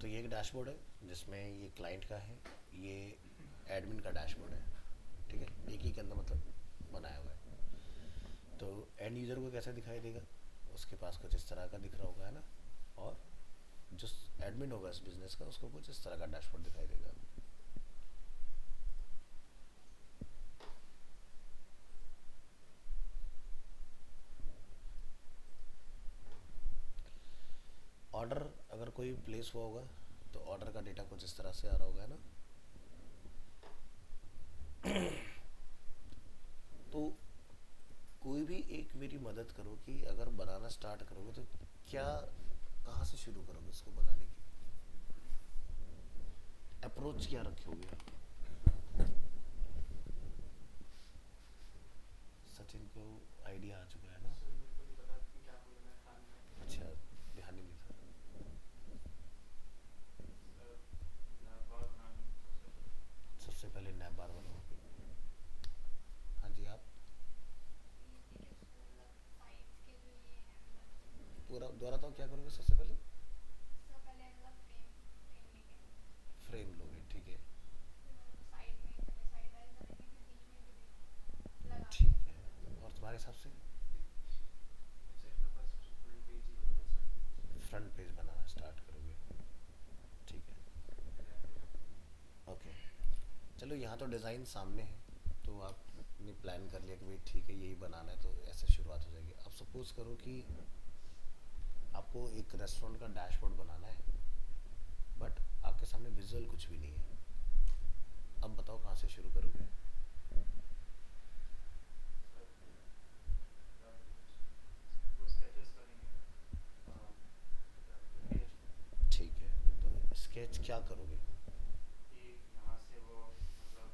तो ये एक डैशबोर्ड है जिसमें ये क्लाइंट का है, ये एडमिन का डैशबोर्ड है। ठीक है, एक ही के अंदर मतलब बनाया हुआ है। तो एंड यूज़र को कैसे दिखाई देगा, उसके पास कुछ इस तरह का दिख रहा होगा, है ना। और जो एडमिन होगा इस बिज़नेस का, उसको कुछ इस तरह का डैशबोर्ड दिखाई देगा। ऑर्डर अगर कोई प्लेस हुआ होगा तो ऑर्डर का डेटा कुछ इस तरह से आ रहा होगा, है ना। तो कोई भी एक मेरी मदद करो कि अगर बनाना स्टार्ट करोगे तो क्या, कहाँ से शुरू करोगे इसको बनाने की, अप्रोच क्या रखोगे। सचिन को आइडिया आ चुका है ना। सर मेरे को नहीं पता कि क्या बोला, मैं ध्यान में नहीं अच्छा, दिया। ध्यान ही नहीं था। सर नैपबार बनानी सबसे पहले। सबसे पहले नैप बार बनाओगे। हाँ जी, आप पूरा दोबारा तो क्या करोगे सबसे पहले। फ्रेम लोगे, ठीक है। ठीक है, और तुम्हारे हिसाब से वेबसाइट का फर्स्ट फ्रंट पेज ही बनाना स्टार्ट करना चाहिए। फ्रंट पेज बनाना स्टार्ट करोगे, ठीक है। फिर आगे ओके, चलो यहाँ तो डिज़ाइन सामने है, तो आपने प्लान कर लिया कि भाई ठीक है यही बनाना है, तो ऐसे शुरुआत हो जाएगी। अब सपोज़ करो कि आपको एक रेस्टोरेंट का डैशबोर्ड बनाना है, बट आपके सामने विजुअल कुछ भी नहीं है। अब बताओ कहाँ से शुरू करोगे। सर वो स्केचेस करेंगे, पीएचपी ठीक है, तो स्केच क्या करोगे। कि यहाँ से वो मतलब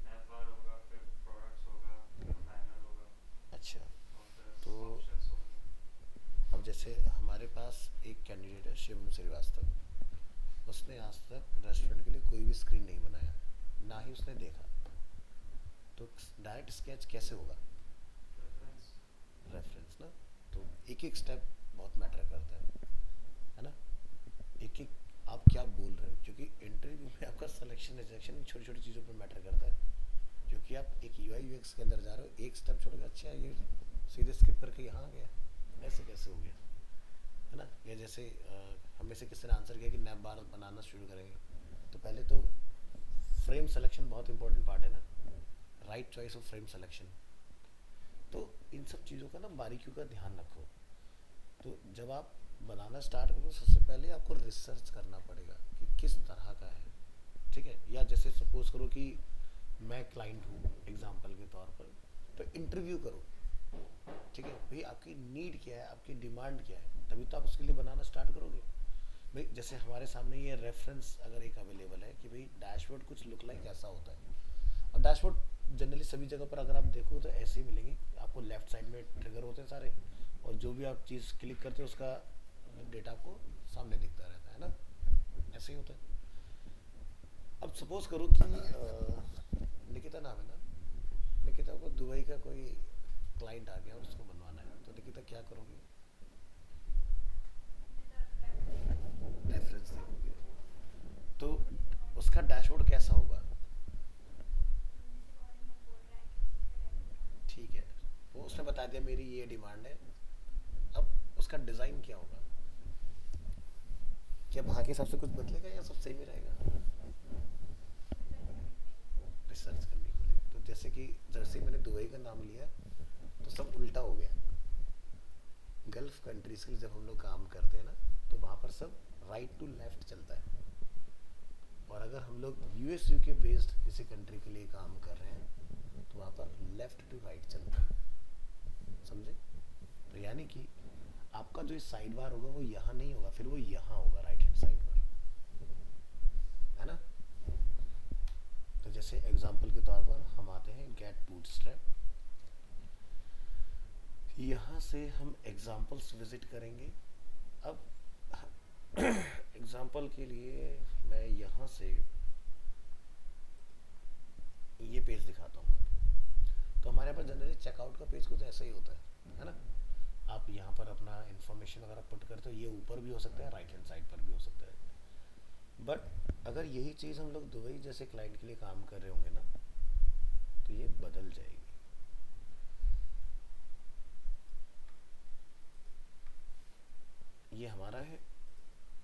नैपबार होगा, फिर प्रोडक्ट्स होगा, फिर बैनर होगा, अच्छा, और फिर तो ऑप्शंस होंगे। अब जैसे हमारे पास एक कैंडिडेट है शिवम श्रीवास्तव, उसने आज तक रेस्टोरेंट के लिए कोई भी स्क्रीन नहीं बनाया, ना ही उसने देखा। तो डायरेक्ट स्केच कैसे होगा। रेफरेंस। रेफरेंस ना। तो एक एक स्टेप बहुत मैटर करता है ना। एक एक आप क्या बोल रहे हो, क्योंकि इंटरव्यू में आपका सिलेक्शन रिजेक्शन छोटी छोटी चीज़ों पर मैटर करता है। क्योंकि आप एक यूआई यूएक्स के अंदर जा रहे हो, एक स्टेप छोड़ के अच्छा ये सीधे स्किप करके यहाँ आ गया, ऐसे कैसे हो गया, है ना। या जैसे हमें से किसी ने आंसर किया कि नैप बार बनाना शुरू करेंगे, तो पहले तो फ्रेम सिलेक्शन बहुत इंपॉर्टेंट पार्ट है ना, right choice of frame selection. तो इन सब चीज़ों का ना बारीकियों का ध्यान रखो। तो जब आप बनाना स्टार्ट करो, सबसे पहले आपको रिसर्च करना पड़ेगा कि किस तरह का है। ठीक है, या जैसे सपोज करो कि मैं क्लाइंट हूँ एग्जाम्पल के तौर पर, तो इंटरव्यू करो। ठीक है भाई, आपकी नीड क्या है, आपकी डिमांड क्या है, तभी तो आप उसके लिए बनाना स्टार्ट करोगे। भाई जैसे हमारे सामने ये रेफरेंस अगर एक अवेलेबल है कि भाई डैशबोर्ड कुछ लुक लाइक ऐसा होता है। और डैशबोर्ड जनरली सभी जगह पर अगर आप देखो तो ऐसे ही मिलेंगे, आपको लेफ्ट साइड में ट्रिगर होते हैं सारे, और जो भी आप चीज़ क्लिक करते हो उसका डेटा आपको सामने दिखता रहता है ना, ऐसे ही होता है। अब सपोज करो कि निकिता नाम है ना, निकिता को दुबई का कोई क्लाइंट आ गया और उसको बनवाना है, तो निकिता क्या करोगे। रेफरेंस देखोगे, तो उसका डैशबोर्ड कैसा होगा। ठीक है, वो उसने बता दिया मेरी ये डिमांड है। अब उसका डिज़ाइन क्या होगा, क्या वहाँ के हिसाब से कुछ बदलेगा या सब सेम ही रहेगा। रिसर्च करनी पड़ेगी। तो जैसे कि जैसे मैंने दुबई का नाम लिया, तो सब उल्टा हो गया। गल्फ कंट्रीज के लिए जब हम लोग काम करते हैं ना, तो वहाँ पर सब राइट टू लेफ्ट चलता है। और अगर हम लोग यूएस यूके बेस्ड किसी कंट्री के लिए काम कर रहे हैं, तो वहाँ पर लेफ्ट टू राइट चलता है। समझे। तो यानी कि आपका जो साइड बार होगा वो यहाँ नहीं होगा, फिर वो यहाँ होगा राइट हैंड साइड पर, है ना। तो जैसे एग्जांपल के तौर पर हम आते हैं गेट बूटस्ट्रैप, यहाँ से हम एग्जांपल्स विजिट करेंगे। अब एग्जांपल के लिए मैं यहाँ से ये पेज दिखाता हूँ आपको। तो हमारे पास जनरली चेकआउट का पेज कुछ ऐसा ही होता है ना। आप यहाँ पर अपना इन्फॉर्मेशन अगर आप पुट करते हो, ये ऊपर भी हो सकता है, राइट हैंड साइड पर भी हो सकता है। बट अगर यही चीज़ हम लोग दुबई जैसे क्लाइंट के लिए काम कर रहे होंगे ना, तो ये बदल जाएगी। ये हमारा है,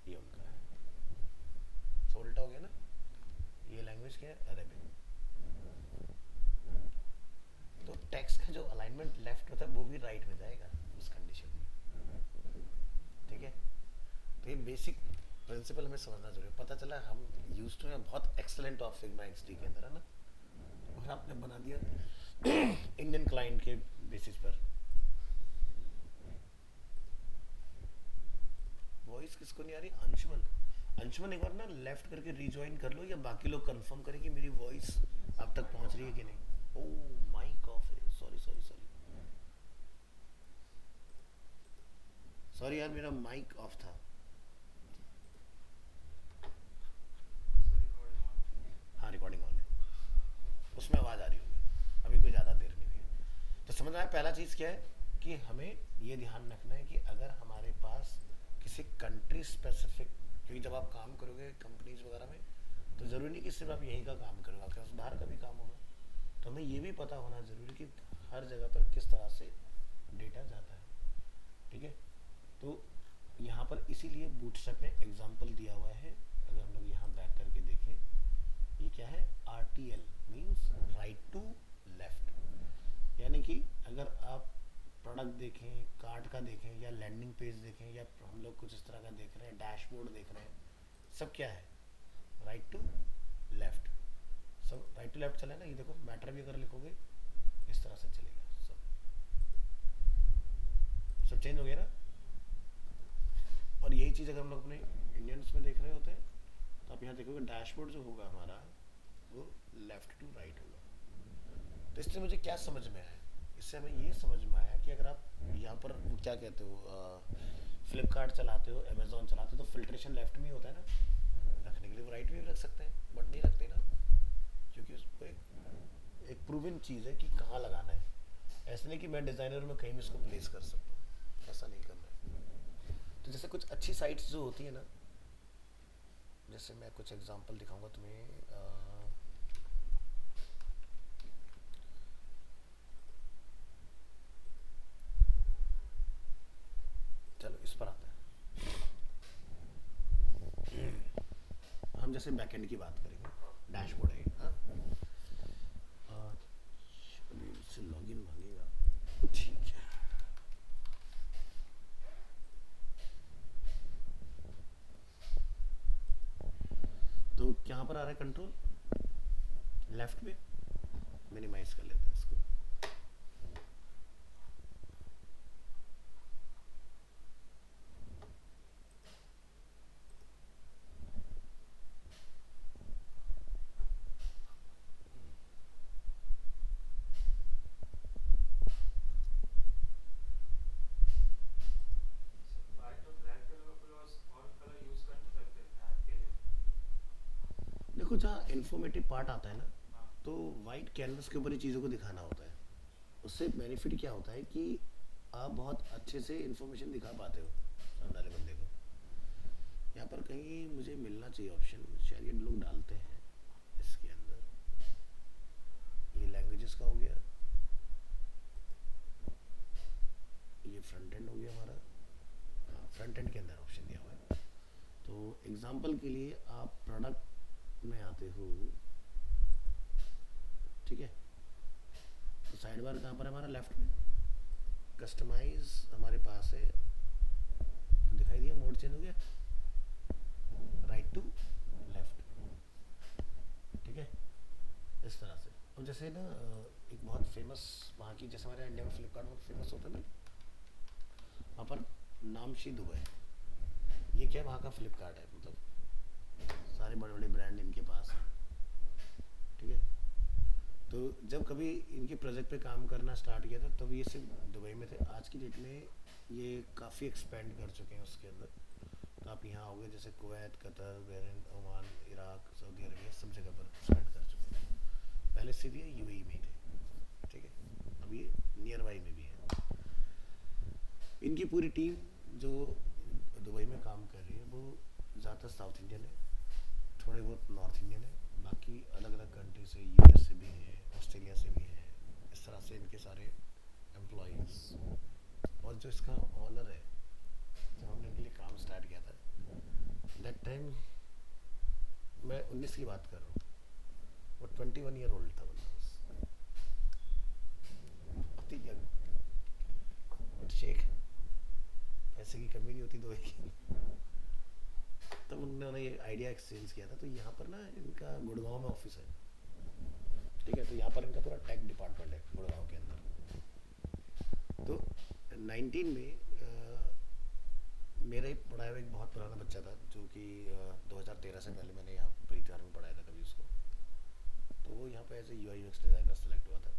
ये उनका है, सो उल्टा हो गया ना। ये लैंग्वेज क्या है, अरेबिक। तो टेक्स्ट का जो अलाइनमेंट लेफ्ट होता है वो भी राइट में जाएगा उस कंडीशन में। ठीक है, तो ये बेसिक प्रिंसिपल हमें समझना जरूरी है। पता चला हम यूज टू हैं बहुत एक्सलेंट ऑफ फिग्मा एक्सडी के अंदर, है ना, और आपने बना दिया इंडियन क्लाइंट के बेसिस पर। वॉइस किसको नहीं आ रही, अंशुमन। अंशुमन एक बार ना लेफ्ट करके रिज्वाइन कर लो, या बाकी लोग कंफर्म करें कि मेरी वॉइस अब तक पहुंच रही है कि नहीं। ओ माइक ऑफ है, सॉरी सॉरी सॉरी सॉरी यार, मेरा माइक ऑफ था। So recording on. हाँ रिकॉर्डिंग ऑन है, उसमें आवाज़ आ रही होगी, अभी कोई ज़्यादा देर नहीं हुई है। तो समझ आया पहला चीज़ क्या है कि हमें ये ध्यान रखना है कि अगर हमारे पास किसी कंट्री स्पेसिफिक, क्योंकि जब आप काम करोगे कंपनीज वगैरह में, तो ज़रूरी नहीं कि सिर्फ आप यहीं का काम करोगे, आपके पास बाहर का भी काम होगा। तो हमें ये भी पता होना ज़रूरी कि हर जगह पर किस तरह से डेटा जाता है। ठीक है, तो यहाँ पर इसीलिए बूटस्ट्रैप में एग्जांपल दिया हुआ है। अगर हम लोग यहाँ बैक करके देखें, ये क्या है, R T L means right to left. यानी कि अगर आप प्रोडक्ट देखें, कार्ट का देखें, या लैंडिंग पेज देखें, या हम लोग कुछ इस तरह का देख रहे हैं, डैशबोर्ड देख रहे हैं, सब क्या है, राइट टू लेफ्ट। सब राइट टू लेफ्ट चले ना। ये देखो मैटर भी अगर लिखोगे इस तरह से चलेगा, सब चेंज हो गया ना। और यही चीज़ अगर हम लोग अपने इंडियंस में देख रहे होते हैं, तो आप यहाँ देखोगे डैशबोर्ड जो होगा हमारा, वो लेफ्ट टू राइट होगा। तो इससे मुझे क्या समझ में आया, इससे हमें ये समझ में आया कि अगर आप यहाँ पर वो क्या कहते हो, फ्लिपकार्ट चलाते हो, अमेजोन चलाते हो, तो फिल्ट्रेशन लेफ्ट में ही होता है ना। रखने के लिए वो राइट में भी रख सकते हैं, बट नहीं रखते ना, क्योंकि उसको एक प्रूवन चीज़ है कि कहाँ लगाना है। ऐसा नहीं कि मैं डिज़ाइनर में कहीं भी इसको प्लेस कर सकता हूँ, ऐसा नहीं करना है। तो जैसे कुछ अच्छी साइट्स जो होती है ना, जैसे मैं कुछ एग्जांपल दिखाऊंगा तुम्हें, चलो इस पर आता है। हम जैसे बैकएंड की बात करेंगे, डैशबोर्ड है, हाँ, अभी इससे लॉगिन मांगेगा, ठीक है। तो कहाँ पर आ रहा है कंट्रोल, लेफ्ट में। मिनिमाइज कर लेते हैं इसको। So white और black के अलावा कोई और color use कर नहीं सकते app के लिए? देखो जहाँ इन्फॉर्मेटिव पार्ट आता है ना, हाँ. तो वाइट कैनवस के ऊपर ही चीज़ों को दिखाना होता है। उससे बेनिफिट क्या होता है कि आप बहुत अच्छे से इन्फॉर्मेशन दिखा पाते हो सामने वाले बंदे को। यहाँ पर कहीं मुझे मिलना चाहिए ऑप्शन, शायद ये लोग डालते हैं इसके अंदर। ये लैंग्वेजेस का हो गया, ये फ्रंट एंड हो गया हमारा। हाँ, फ्रंट एंड के अंदर ऑप्शन दिया हुआ है। तो एग्जांपल के लिए आप प्रोडक्ट में आते हो, ठीक है, तो साइड बार कहाँ पर है हमारा, लेफ्ट में। कस्टमाइज हमारे पास है, तो दिखाई दिया, मोड चेंज हो गया, राइट टू लेफ्ट। ठीक है, इस तरह से। और जैसे ना एक बहुत फेमस वहाँ की, जैसे हमारे इंडिया में फ्लिपकार्ट बहुत फेमस होता है ना, वहाँ पर नामशी दुबई, ये क्या है, वहाँ का फ्लिपकार्ट है, मतलब सारे बड़े बड़े ब्रांड इनके पास हैं। ठीक है, तो जब कभी इनके प्रोजेक्ट पे काम करना स्टार्ट किया था, तब ये सिर्फ दुबई में थे। आज की डेट में ये काफ़ी एक्सपेंड कर चुके हैं उसके अंदर। तो आप यहाँ आओगे, जैसे Kuwait, Qatar, Bahrain, Oman, Iraq, Saudi Arabia, सब जगह पर एक्सपेंड कर चुके हैं। पहले से ये यूएई में ही थे, ठीक है, अब ये नियर बाई में भी है। इनकी पूरी टीम जो दुबई में काम कर रही है, वो ज़्यादातर साउथ इंडियन है, थोड़े बहुत नॉर्थ इंडियन है, बाकी अलग अलग कंट्री से, यूएस से भी है, ऑस्ट्रेलिया से भी है। इस तरह से इनके सारे एम्प्लॉयज़। और जो इसका ऑनर है, जब हमने इनके लिए काम स्टार्ट किया था, दैट टाइम मैं 19 की बात कर रहा हूँ, वो 21 ईयर ओल्ड था बंदा बस, बहुत ही यंग। बट शेख, पैसे की कमी नहीं होती दो की। तब उन्होंने ये आइडिया एक्सचेंज किया था। तो यहाँ पर ना इनका गुड़गांव में ऑफिस है, ठीक है। तो यहाँ पर इनका पूरा टेक डिपार्टमेंट है गुड़गांव के अंदर। तो 19 में मेरा ही पढ़ाया हुआ एक बहुत पुराना बच्चा था, जो कि 2013 से पहले मैंने यहाँ प्री तैयार में पढ़ाया था कभी उसको। तो वो यहाँ पे as a UI UX designer select हुआ था।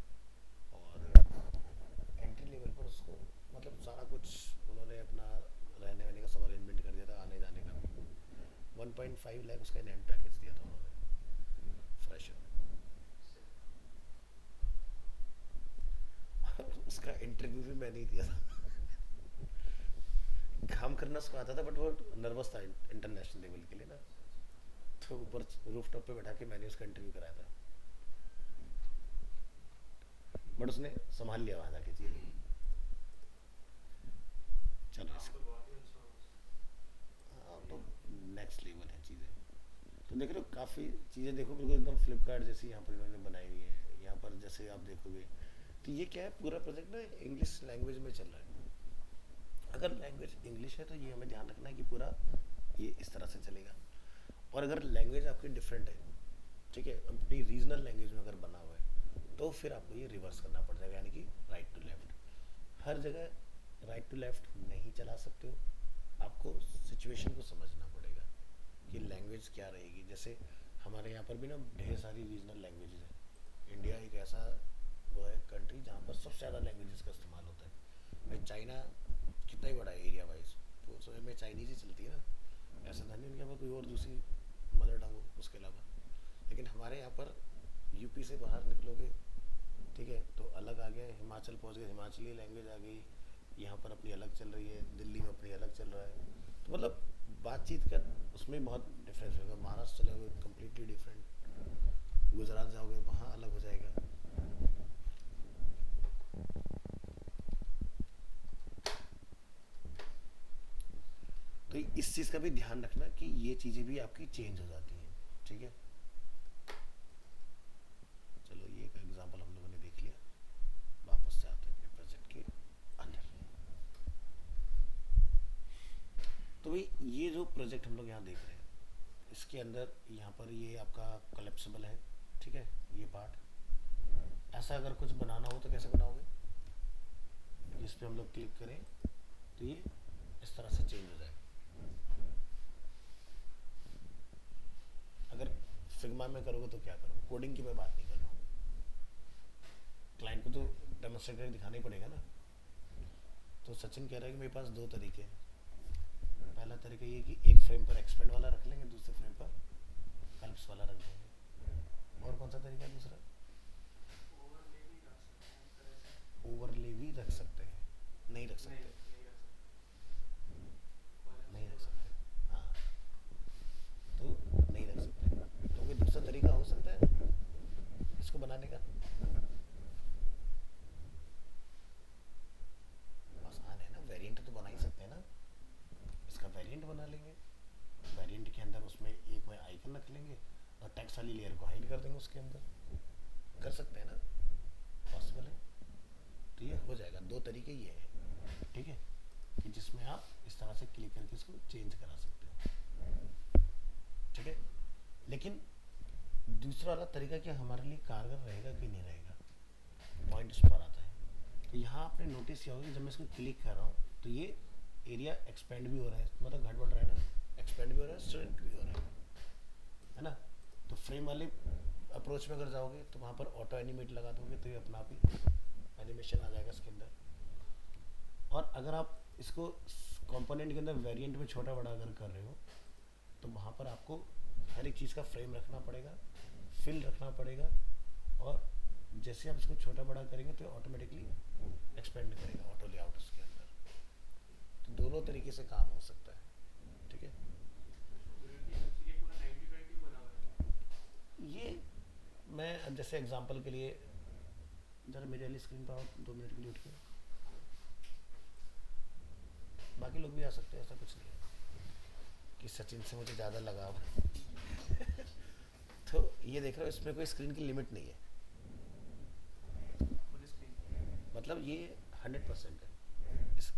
और एंट्री लेवल पर उसको मतलब सारा कुछ उन्होंने अपना रहने वहने का सब अरेंजमेंट कर दिया था, आने जाने का भी। 1.5 लाख उसका इनहैंड पैकेज दिया था उन्होंने, फ्रेशर। उसका इंटरव्यू भी मैंने ही दिया था। काम करना उसको आता था, बट वो नर्वस था इंटरनेशनल लेवल के लिए ना। तो ऊपर रूफ टॉप पे बैठा के मैंने उसका इंटरव्यू कराया था, बट उसने संभाल लिया वहां जाके चीजें। चलो काम इसका तो बहुत ही अच्छा होगा। हाँ, तो नेक्स्ट लेवल है चीज़ें। तो देख रहे हो काफ़ी चीज़ें, देखो बिल्कुल एकदम फ्लिपकार्ट जैसी यहाँ पर इन्होंने बनाई हुई है। यहाँ पर जैसे आप देखोगे तो ये क्या है, पूरा प्रोजेक्ट ना इंग्लिश लैंग्वेज में चल रहा है। अगर लैंग्वेज इंग्लिश है तो ये हमें ध्यान रखना है कि पूरा ये इस तरह से चलेगा। और अगर लैंग्वेज आपकी डिफरेंट है, ठीक है, अपनी रीजनल लैंग्वेज में अगर बना हुआ है, तो फिर आपको ये रिवर्स करना पड़ जाएगा, यानी कि राइट टू लेफ्ट। हर जगह राइट टू लेफ्ट नहीं चला सकते हो, आपको सिचुएशन को समझना पड़ेगा कि लैंग्वेज क्या रहेगी। जैसे हमारे यहाँ पर भी ना ढेर सारी रीजनल लैंग्वेजेस हैं। इंडिया एक ऐसा वो है कंट्री जहाँ पर सबसे ज़्यादा लैंग्वेजेस का इस्तेमाल होता है। भाई चाइना कितना ही बड़ा है एरिया वाइज, तो उसमें में चाइनीज़ ही चलती है ना। ऐसा था नहीं उनके पास कोई और दूसरी मदर टंग हो उसके अलावा। लेकिन हमारे यहाँ पर यूपी से बाहर निकलोगे, ठीक है, तो अलग आ गया, हिमाचल पहुँच गए, हिमाचली लैंग्वेज आ गई। यहाँ पर अपनी अलग चल रही है, दिल्ली में अपनी अलग चल रहा है। तो मतलब बातचीत का उसमें बहुत डिफरेंस होगा। महाराष्ट्र चले जाओगे कम्प्लीटली डिफरेंट, गुजरात जाओगे वहाँ अलग हो जाएगा। तो इस चीज़ का भी ध्यान रखना कि ये चीज़ें भी आपकी चेंज हो जाती हैं, ठीक है। चलो ये एक एग्जांपल हम लोगों ने देख लिया। वापस से आते हैं अपने प्रोजेक्ट के अंदर। तो भाई ये जो प्रोजेक्ट हम लोग यहाँ देख रहे हैं, इसके अंदर यहाँ पर ये आपका कोलैप्सिबल है, ठीक है, ये पार्ट। ऐसा अगर कुछ बनाना हो तो कैसे बनाओगे, इस पर हम लोग क्लिक करें तो ये इस तरह से चेंज हो जाएगा। अगर फिग्मा में करोगे तो क्या करोगे, कोडिंग की मैं बात नहीं कर रहा हूँ, क्लाइंट को तो डेमोन्स्ट्रेट करके दिखाना ही पड़ेगा ना। तो सचिन कह रहा है कि मेरे पास दो तरीके हैं। पहला तरीका ये कि एक फ्रेम पर एक्सपेंड वाला रख लेंगे, दूसरे फ्रेम पर कल्प्स वाला रख देंगे। और कौन सा तरीका है दूसरा, ओवरले भी रख सकते हैं एक तरह से। ओवरले भी रख सकते हैं, नहीं रख नहीं सकते, नहीं रख सकते, नहीं रख कोलैप्सिबल सकते, है। हाँ, तो नहीं रख सकते। तो कोई दूसरा तरीका हो सकता है इसको बनाने का, आसान है ना, वेरिएंट तो बना ही सकते हैं ना। इसका वेरिएंट बना लेंगे, वेरिएंट के अंदर उसमें एक में आइकन रख लेंगे और टेक्स्ट वाली लेयर को हाइड कर देंगे उसके अंदर। कर सकते हैं ना, पॉसिबल है। तो ये हो जाएगा। दो तरीके ये हैं, ठीक है, कि जिसमें आप इस तरह से क्लिक करके इसको चेंज करा सकते हो, ठीक है। लेकिन दूसरा वाला तरीका क्या हमारे लिए कारगर रहेगा कि नहीं रहेगा, पॉइंट इस पर आता है। तो यहाँ आपने नोटिस किया होगा कि जब मैं इसको क्लिक कर रहा हूँ तो ये एरिया एक्सपेंड भी हो रहा है, मतलब घट बढ़ रहा है ना, एक्सपेंड भी हो रहा है, स्ट्रेंथ भी हो रहा है ना। तो फ्रेम वाले अप्रोच में अगर जाओगे तो वहाँ पर ऑटो एनिमेट लगा दोगे तो ये अपना आप ही एनिमेशन आ जाएगा इसके अंदर। और अगर आप इसको कंपोनेंट के अंदर वेरिएंट में छोटा बड़ा अगर कर रहे हो तो वहाँ पर आपको हर एक चीज़ का फ्रेम रखना पड़ेगा, फिल रखना पड़ेगा, और जैसे आप इसको छोटा बड़ा करेंगे तो ऑटोमेटिकली एक्सपेंड करेगा ऑटो लेआउट उसके अंदर। तो दोनों तरीके से काम हो सकता है, ठीक है। ये पूरा 90-20 बना अब जैसे एग्जांपल के लिए जरा मेरी वाली स्क्रीन पर आओ 2 मिनट के लिए उठ के, बाकी लोग भी आ सकते हैं, ऐसा कुछ नहीं है कि सचिन से मुझे ज़्यादा लगाव है। तो ये देख रहे हो, इसमें कोई स्क्रीन की लिमिट नहीं है, पूरी स्क्रीन। मतलब ये 100% है।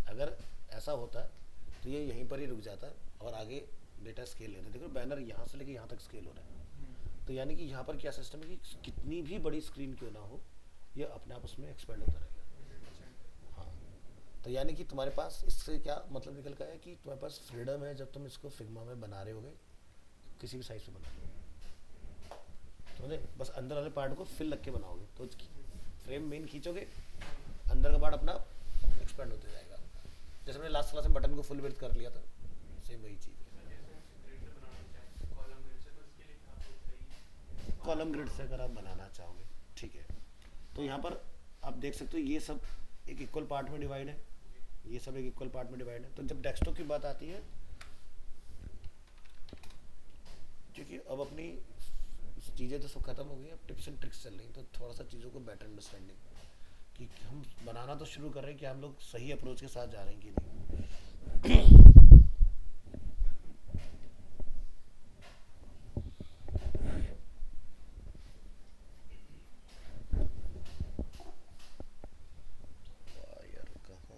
अगर ऐसा होता तो ये यहीं पर ही रुक जाता और आगे डेटा स्केल नहीं होता। देखो बैनर यहाँ से लेके यहाँ तक स्केल हो रहा है, तो यानी कि यहाँ पर क्या सिस्टम है कि कितनी भी बड़ी स्क्रीन क्यों ना हो, ये अपने आप उसमें एक्सपेंड होता रहेगा। हाँ, तो यानी कि तुम्हारे पास इससे क्या मतलब निकल का है कि तुम्हारे पास फ्रीडम है, जब तुम इसको फिग्मा में बना रहे होगे किसी भी साइज पे बना लो, समझे? बस अंदर वाले पार्ट को फिल रख के बनाओगे तो फ्रेम मेन खींचोगे, अंदर का पार्ट अपना एक्सपेंड होते जाएगा। जैसे मैंने लास्ट क्लास में बटन को फुल विड्थ कर लिया था, सेम वही चीज़ है। कॉलम ग्रिड से अगर आप बनाना चाहोगे, ठीक है, तो यहाँ पर आप देख सकते हो ये सब एक इक्वल पार्ट में डिवाइड है, ये सब एक इक्वल पार्ट में डिवाइड है। तो जब डेस्कटॉप की बात आती है, क्योंकि अब अपनी चीज़ें तो सब खत्म हो गई, अब टिप्स एंड ट्रिक्स चल रही हैं, तो थोड़ा सा चीज़ों को बेटर अंडरस्टैंडिंग कि हम बनाना तो शुरू कर रहे हैं कि हम लोग सही अप्रोच के साथ जा रहे हैं कि नहीं। वायर कहाँ है?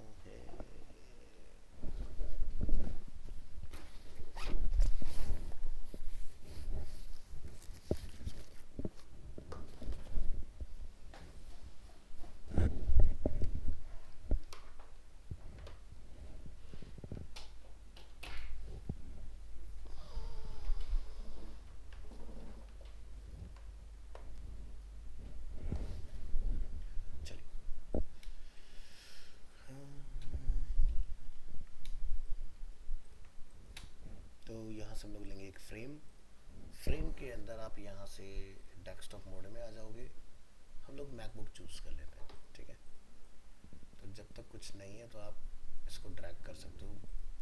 चलिए, तो यहाँ से हम लोग लेंगे एक फ्रेम। फ्रेम के अंदर आप यहाँ से डेस्कटॉप मोड में आ जाओगे। हम लोग मैकबुक चूज़ कर लेते हैं, ठीक है। तो जब तक कुछ नहीं है तो आप इसको ड्रैग कर सकते हो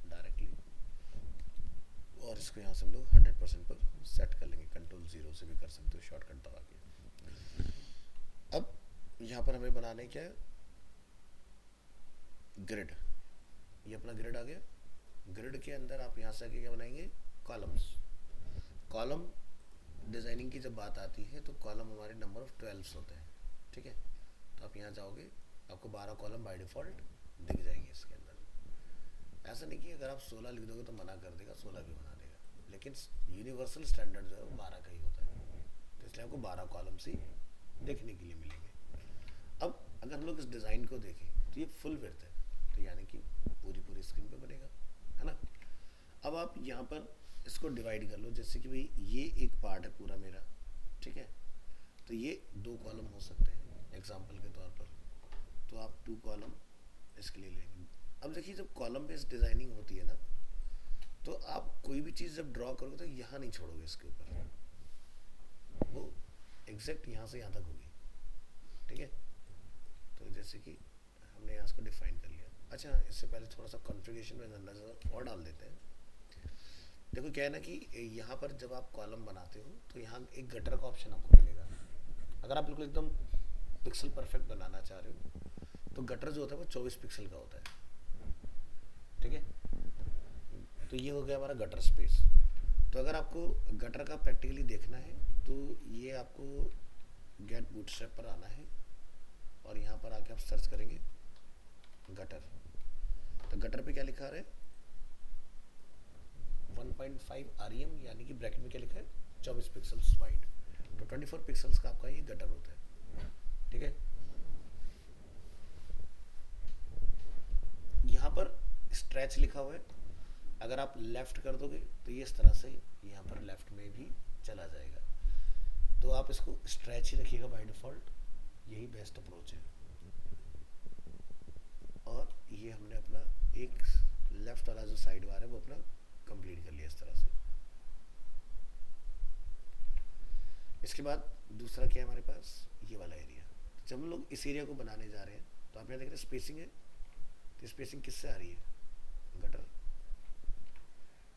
डायरेक्टली, और इसको यहाँ से हम लोग 100% पर सेट कर लेंगे। Ctrl 0 से भी कर सकते हो शॉर्टकट दबा के। अब यहाँ पर हमें बनाने क्या है, ग्रिड। ये अपना ग्रिड आ गया। ग्रिड के अंदर आप यहाँ से आके क्या बनाएंगे, कॉलम्स। कॉलम डिज़ाइनिंग की जब बात आती है तो कॉलम हमारे नंबर ऑफ 12 होते हैं, ठीक है। तो आप यहाँ जाओगे, आपको 12 कॉलम बाय डिफ़ॉल्ट दिख जाएंगे इसके अंदर। ऐसा नहीं कि अगर आप 16 लिख दोगे तो मना कर देगा, 16 भी बना देगा, लेकिन यूनिवर्सल स्टैंडर्ड जो है वो 12 का ही होता है, तो इसलिए आपको 12 कॉलम्स ही देखने के लिए मिलेंगे। अब अगर हम लोग इस डिज़ाइन को देखें तो ये फुल विड्थ है, तो यानी कि पूरी स्क्रीन पे बनेगा, है ना। अब आप यहाँ पर इसको डिवाइड कर लो, जैसे कि भाई ये एक पार्ट है पूरा मेरा, ठीक है, तो ये 2 कॉलम हो सकते हैं एग्जांपल के तौर पर, तो आप 2 कॉलम इसके लिए लेंगे। अब देखिए, जब कॉलम बेस्ड डिज़ाइनिंग होती है ना, तो आप कोई भी चीज़ जब ड्रॉ करोगे तो यहाँ नहीं छोड़ोगे इसके ऊपर, वो एग्जैक्ट यहाँ से यहाँ तक होगी, ठीक है। तो जैसे कि हमने यहाँ इसको डिफाइन कर लिया। अच्छा, इससे पहले थोड़ा सा कॉन्फ़िगरेशन में नज़र और डाल देते हैं। देखो क्या है ना कि यहाँ पर जब आप कॉलम बनाते हो तो यहाँ एक गटर का ऑप्शन आपको मिलेगा। अगर आप बिल्कुल एकदम पिक्सल परफेक्ट बनाना चाह रहे हो तो गटर जो होता है वो 24 पिक्सल का होता है, ठीक है। तो ये हो गया हमारा गटर स्पेस। तो अगर आपको गटर का प्रैक्टिकली देखना है तो ये आपको गेट बूटस्ट्रैप पर आना है और यहाँ पर आके आप सर्च करेंगे गटर। तो गटर पे क्या लिखा है, 1.5 REM, यानी कि ब्रैकेट में क्या लिखा है, 24 पिक्सल्स वाइड। तो 24 पिक्सल्स का आपका ये गटर होता है, ठीक है। यहाँ पर स्ट्रेच लिखा हुआ है, अगर आप लेफ्ट कर दोगे तो ये इस तरह से यहाँ पर लेफ्ट में भी चला जाएगा, तो आप इसको स्ट्रेच ही रखिएगा बाय डिफॉल्ट, यही बेस्ट अप्रोच है। और ये हमने अपना एक लेफ्ट वाला जो साइड बार है वो अपना कंप्लीट कर लिया इस तरह से। इसके बाद दूसरा क्या है हमारे पास, ये वाला एरिया। जब हम लोग इस एरिया को बनाने जा रहे हैं तो आप यहाँ देख रहे हैं स्पेसिंग है, तो स्पेसिंग किससे आ रही है, गटर,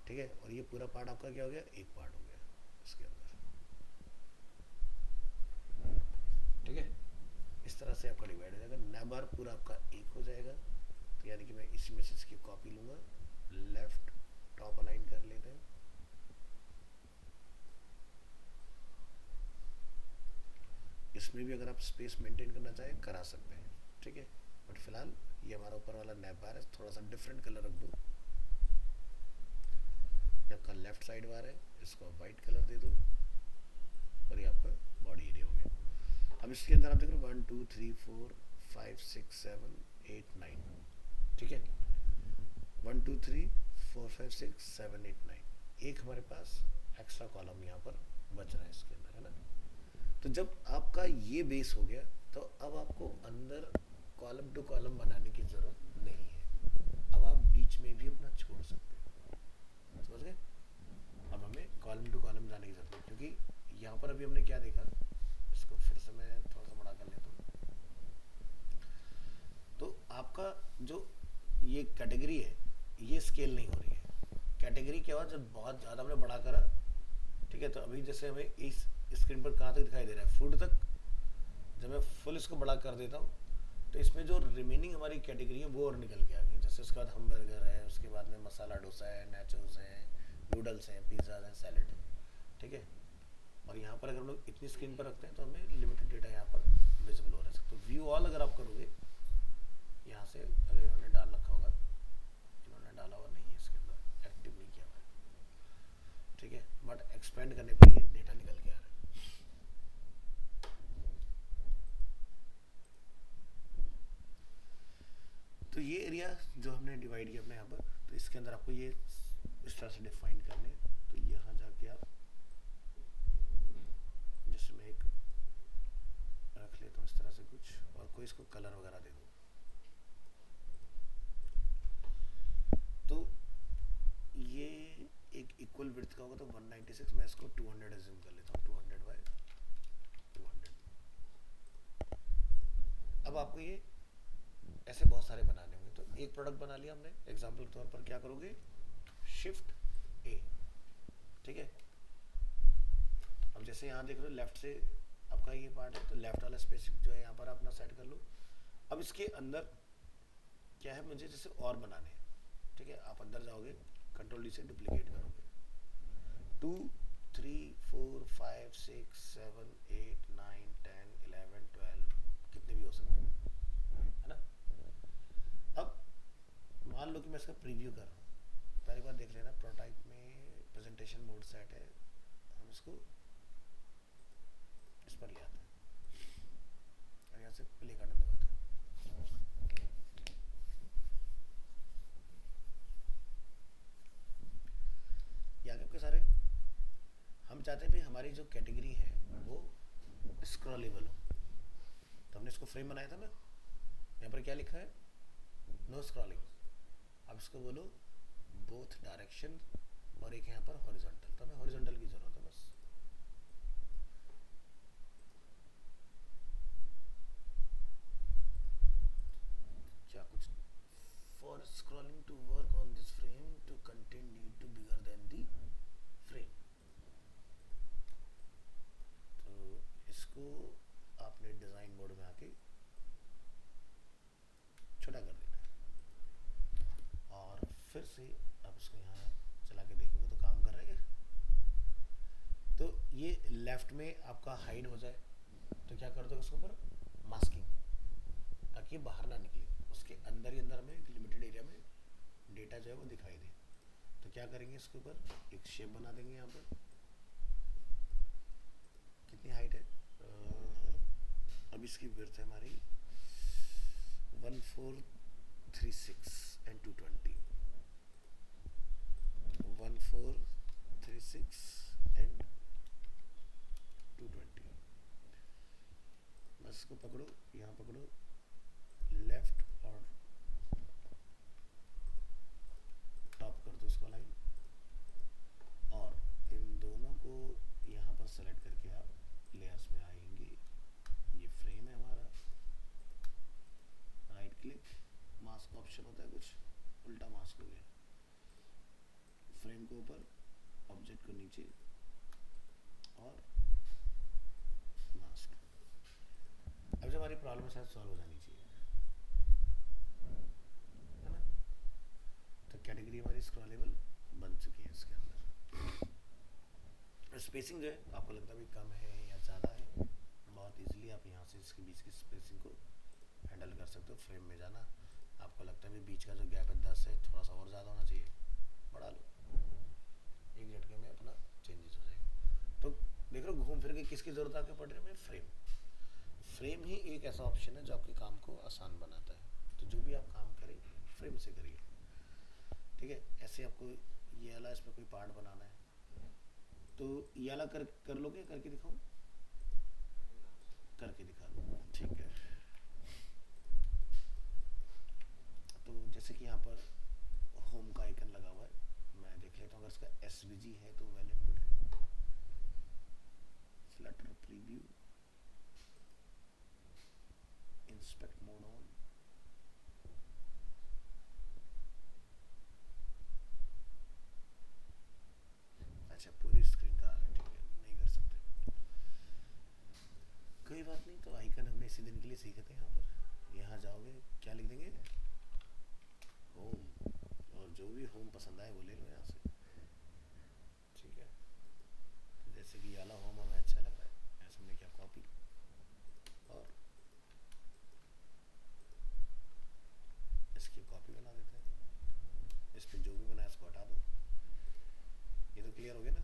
ठीक है। और ये पूरा पार्ट आपका क्या हो गया, एक पार्ट हो गया इसके अंदर। ठीक है, इस तरह से आपका डिवाइड हो जाएगा। नैबार पूरा आपका एक हो जाएगा। तो यानी कि मैं इसी मैसेज की कॉपी लूंगा, लेफ्ट टॉप अलाइन कर लेते हैं। इसमें भी अगर आप स्पेस मेंटेन करना चाहें करा सकते हैं, ठीक है, बट फिलहाल ये हमारा ऊपर वाला नैप बार है, थोड़ा सा डिफरेंट कलर रख दूँ। ये आपका लेफ्ट साइड बार है, इसको आप वाइट कलर दे दो, और ये आपका बॉडी एरिया हो गया। अब इसके अंदर आप देख रहे हो 1 2 3 4 5 6 7 8 9, ठीक है, 1 2 3 4 5 6 7 8 9, एक हमारे पास एक्स्ट्रा कॉलम यहाँ पर बच रहा है इसके अंदर, है ना। तो जब आपका ये बेस हो गया तो अब आपको अंदर कॉलम टू कॉलम बनाने की जरूरत नहीं है। अब आप बीच में भी अपना छोड़ सकते हैं, समझ गए। अब हमें कॉलम टू कॉलम जाने की जरूरत है, क्योंकि यहाँ पर अभी हमने क्या देखा, इसको फिर से मैं थोड़ा सा बड़ा कर लेता हूँ। तो आपका जो ये कैटेगरी है ये स्केल नहीं हो रही है। कैटेगरी क्या हुआ, जब बहुत ज़्यादा हमने बड़ा करा, ठीक है, तो अभी जैसे हमें इस स्क्रीन पर कहाँ तक दिखाई दे रहा है, फूड तक। जब मैं फुल इसको बड़ा कर देता हूँ तो इसमें जो रिमेनिंग हमारी कैटेगरी है वो और निकल के आ गई। जैसे उसके बाद हमबर्गर है, उसके बाद में मसाला डोसा है, नाचोस हैं, नूडल्स हैं, पिज़्ज़ा हैं, सैलड है, ठीक है। और यहाँ पर अगर हम लोग इतनी स्क्रीन पर रखते हैं तो हमें लिमिटेड डेटा यहाँ पर विजिबल हो रहा है। तो व्यू ऑल अगर आप करोगे यहाँ से, अगर इन्होंने डाल रखा होगा, इन्होंने डाला हुआ नहीं है इसके अंदर, एक्टिव नहीं किया हुआ है, ठीक है, बट एक्सपेंड करने पर ये डेटा निकल के आ रहा है। तो ये एरिया जो हमने डिवाइड किया अपने यहाँ पर, तो इसके अंदर आपको ये इस तरह से डिफाइन करने हैं। तो यहाँ जाके आप जिसमें एक रख लेता हूँ इस तरह से कुछ, और कोई इसको कलर वगैरह दे दो। तो ये एक इक्वल विड्थ का होगा, तो 196, मैं इसको 200 एज्यूम कर लेता हूँ, 200 बाय 200। अब आपको ये ऐसे बहुत सारे बनाने होंगे। तो एक प्रोडक्ट बना लिया हमने, एग्जांपल के तौर पर क्या करोगे, शिफ्ट ए, ठीक है। अब जैसे यहाँ देख रहे हो लेफ्ट से आपका ये पार्ट है, तो लेफ्ट वाला स्पेस जो है यहाँ पर अपना सेट कर लो। अब इसके अंदर क्या है, मुझे जैसे और बनाने हैं, ठीक है, आप अंदर जाओगे, कंट्रोल डी से डुप्लीकेट करोगे, 2 3 4 5 6 7 8 9 10 11 12, कितने भी हो सकते हैं, है ना। अब मान लो कि मैं इसका प्रीव्यू कर रहा हूँ, पहली बार देख लेना, प्रोटोटाइप में प्रेजेंटेशन मोड सेट है, हम इसको इस पर ले आते हैं और यहाँ से प्ले करने दबाते हैं। ये आगे आपके सारे, हम चाहते हैं भाई हमारी जो कैटेगरी है वो स्क्रॉलेबल हो, तो हमने इसको फ्रेम बनाया था ना, यहाँ पर क्या लिखा है, नो स्क्रॉलिंग। अब इसको बोलो बोथ डायरेक्शन, और एक यहाँ पर हॉरिजॉन्टल, तो हमें हॉरिजॉन्टल की जरूरत है बस। क्या कुछ, for scrolling to work on this frame to content need to bigger than the frame. तो इसको आपने डिजाइन मोड में आके छोटा कर देना है, और फिर से आप इसको यहाँ चला के देखोगे तो काम कर रहा है क्या। तो ये लेफ्ट में आपका हाइड हो जाए, तो क्या कर दो इसके ऊपर मास्किंग, ताकि ये बाहर ना निकले, उसके अंदर ही अंदर हमें एक लिमिटेड एरिया में डेटा जो है वो दिखाई दे। तो क्या करेंगे, इसके ऊपर एक शेप बना देंगे। यहाँ पर कितनी हाइट है, अब इसकी विड्थ है हमारी 1436 एंड 220, 1436 एंड 220। बस इसको पकड़ो, यहाँ पकड़ो, लेफ्ट और टॉप कर दो उसको लाइन, और इन दोनों को यहाँ पर सेलेक्ट करके आप लेयर्स में आएंगे। ये फ्रेम है हमारा, राइट क्लिक, मास्क ऑप्शन होता है, कुछ उल्टा मास्क हो गया, फ्रेम को ऊपर, ऑब्जेक्ट को नीचे, और मास्क। कॉल में शायद सॉल्व हो जानी चाहिए, है ना। तो कैटेगरी हमारी स्क्रॉलेबल बन चुकी है इसके अंदर। स्पेसिंग जो है आपको लगता है भी कम है या ज़्यादा है, बहुत इजीली आप यहाँ से इसके बीच की स्पेसिंग को हैंडल कर सकते हो। फ्रेम में जाना, आपको लगता है भी बीच का जो गैप है 10 है, थोड़ा सा और ज़्यादा होना चाहिए, बढ़ा लो, एक झटके में अपना चेंजेस हो जाएगा। तो देख रहे हो घूम फिर के किसकी ज़रूरत आके पड़ रही है हमें, फ्रेम। फ्रेम ही एक ऐसा ऑप्शन है जो आपके काम को आसान बनाता है। तो जो भी आप काम करें फ्रेम से करिए, ठीक है। ऐसे आपको ये वाला इसमें कोई पार्ट बनाना है तो ये वाला कर लोगे, करके दिखाऊं, करके दिखा लो, ठीक है। तो जैसे कि यहाँ पर होम का आइकन लगा हुआ है, मैं देख लेता हूँ अगर इसका एसवीजी है तो वेल एंड गुड है। Flutter preview, inspect mode on, अच्छा पूरी स्क्रीन का आ रहा है, ठीक है, नहीं कर सकते, कोई बात नहीं। तो आइकन हमने इसी दिन के लिए सीखे थे। यहाँ पर यहाँ जाओगे, क्या लिख देंगे, होम, और जो भी होम पसंद आए वो ले लो यहाँ से, ठीक है। तो जैसे कि ये वाला होम हमें अच्छा लग रहा है, ऐसे हमने क्या कॉपी और इसकी कॉपी बना देते हैं, इस पर जो भी बनाया इसको हटा दो। ये तो क्लियर हो गया ना।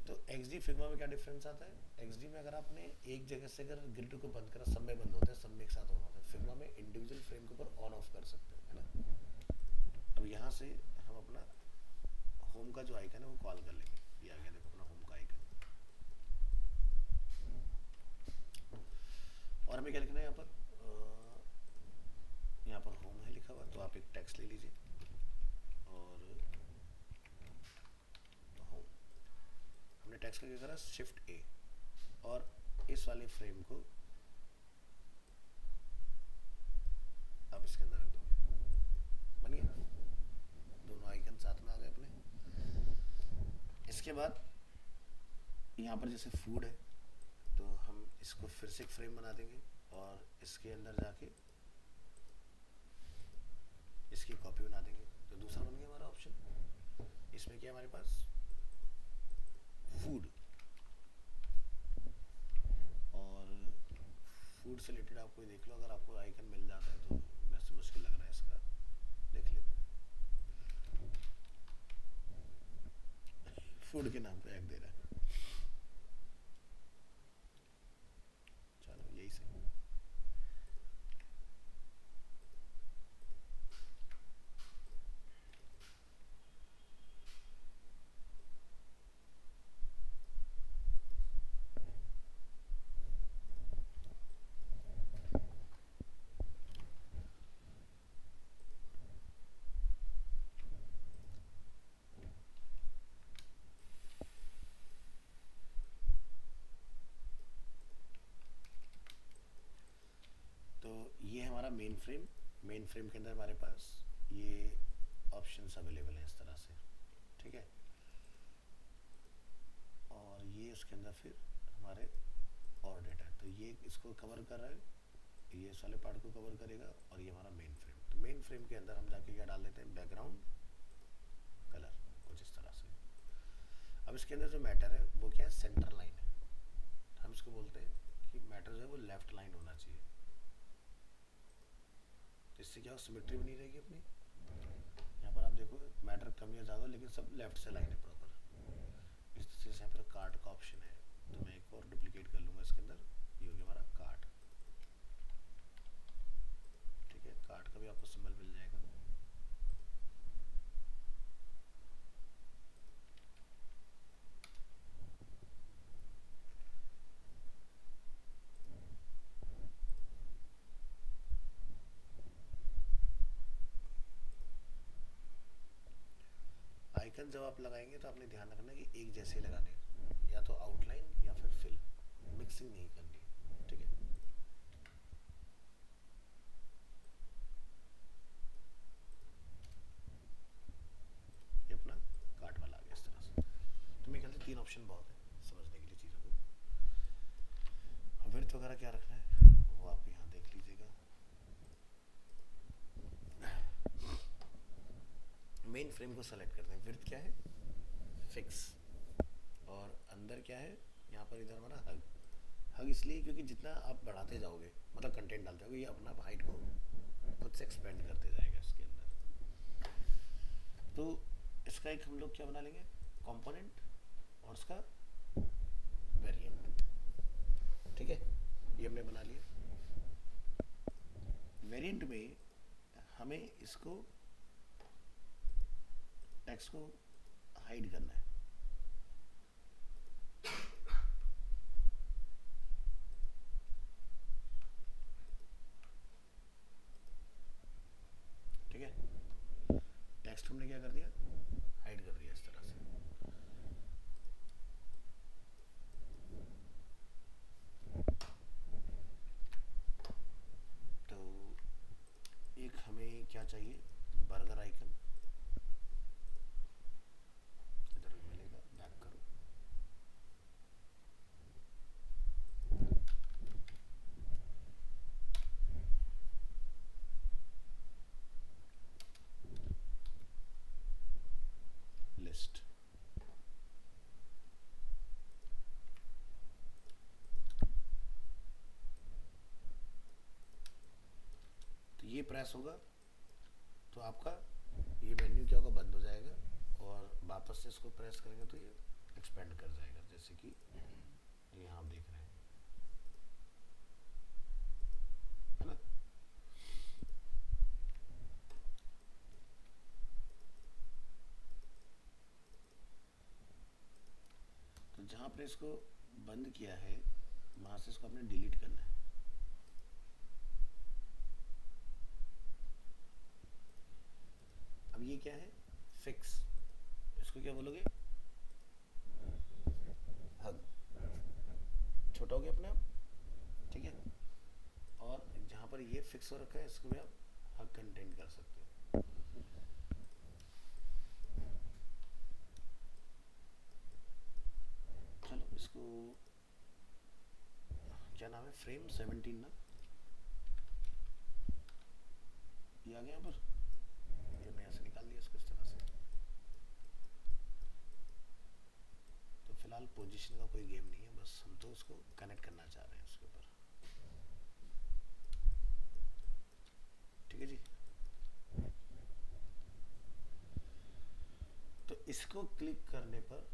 तो XD फिग्मा में क्या डिफरेंस आता है, XD में अगर आपने एक जगह से अगर ग्रिड को बंद करा, सब में बंद होते हैं, सब में एक साथ ऑन होता है। फिग्मा में इंडिविजुअल फ्रेम के ऊपर ऑन ऑफ कर सकते हैं, है ना। अब यहाँ से हम अपना होम का जो आइकन है वो कॉल कर लेंगे, ये आ गया देखो अपना होम का आइकन। और हमें क्या लिखना है यहाँ पर, यहाँ पर होम है लिखा हुआ, तो आप एक टेक्स्ट ले लीजिए और होम, हमने टेक्स्ट का क्या करा, शिफ्ट A, और इस वाले फ्रेम को आप इसके अंदर रख दोगे, बन गया, दोनों आइकन साथ में आ गए अपने। इसके बाद यहाँ पर जैसे फूड है तो हम इसको फिर से एक फ्रेम बना देंगे और इसके अंदर जाके इसकी कॉपी बना देंगे, तो दूसरा बन गया हमारा ऑप्शन। इसमें क्या हमारे पास, फूड, और फूड से रिलेटेड आप कोई देख लो, अगर आपको आइकन मिल जाता है तो वैसे मुश्किल लग रहा है इसका, देख लेते हैं। फूड के नाम पे ऐड दे रहा है, चलो यही सही। तो ये हमारा मेन फ्रेम, मेन फ्रेम के अंदर हमारे पास ये ऑप्शंस अवेलेबल हैं इस तरह से, ठीक है। और ये इसके अंदर फिर हमारे और डेटा है, तो ये इसको कवर कर रहा है, ये इस वाले पार्ट को कवर करेगा, और ये हमारा मेन फ्रेम। तो मेन फ्रेम के अंदर हम जाके क्या डाल देते हैं, बैकग्राउंड कलर, कुछ इस तरह से। अब इसके अंदर जो मैटर है वो क्या है, सेंटर लाइन है, हम इसको बोलते हैं कि मैटर जो है वो लेफ्ट लाइन होना चाहिए, तो इससे क्या सिमेट्री बनी रहेगी अपनी। यहाँ पर आप देखो मैटर कम या ज़्यादा, लेकिन सब लेफ्ट से लाइन है प्रॉपर। इस तरह से यहाँ पर कार्ड का ऑप्शन है, तो मैं एक और डुप्लीकेट कर लूँगा इसके अंदर, ये हो गया हमारा कार्ड, ठीक है। कार्ड का भी आपको सिंबल मिल जाएगा। आइकन जब आप लगाएंगे तो आपने ध्यान रखना कि एक जैसे लगाने, या तो आउटलाइन या फिर फिल, मिक्सिंग नहीं करनी, ठीक है। ये अपना कार्ड वाला आ गया इस तरह से। तो मेरे ख्याल से 3 ऑप्शन बहुत है समझने के लिए चीज़ों को। विड्थ वगैरह क्या रखना है, वो आप यहाँ देख लीजिएगा। मेन फ्रेम को सेलेक्ट करते हैं, विड्थ क्या है फिक्स, और अंदर क्या है यहाँ पर इधर हमारा हग। हग इसलिए क्योंकि जितना आप बढ़ाते जाओगे मतलब कंटेंट डालते जाओगे ये अपना हाइट को खुद से एक्सपेंड करते जाएगा इसके अंदर। तो इसका एक हम लोग क्या बना लेंगे कंपोनेंट और उसका वेरिएंट। ठीक है, ये हमने बना लिया। वेरिएंट में हमें इसको टेक्स्ट को हाइड करना है। ठीक है, टेक्स्ट हमने क्या कर दिया हाइड कर दिया इस तरह से। तो एक हमें क्या चाहिए बर्गर आइकन, इधर भी मिलेगा, बैक करो। लिस्ट, तो ये प्रेस होगा तो आपका ये मेन्यू क्या होगा बंद हो जाएगा, और वापस से इसको प्रेस करेंगे तो ये एक्सपेंड कर जाएगा, जैसे कि यहाँ आप देख रहे हैं, है ना। तो जहाँ पर इसको बंद किया है वहाँ से इसको आपने डिलीट करना है। अब ये क्या है फिक्स, इसको क्या बोलोगे हग, छोटा हो गया अपने आप। ठीक है, और जहाँ पर ये फिक्स हो रखा है इसको भी आप हग कंटेंट कर सकते हो। चलो इसको क्या नाम है फ्रेम 17 ना, ये आ गया यहाँ पर, ये मैं यहाँ से निकाल दिया इसको इस तरह से। तो फिलहाल पोजीशन का कोई गेम नहीं है, बस हम तो उसको कनेक्ट करना चाह रहे हैं उसके ऊपर। ठीक है जी, तो इसको क्लिक करने पर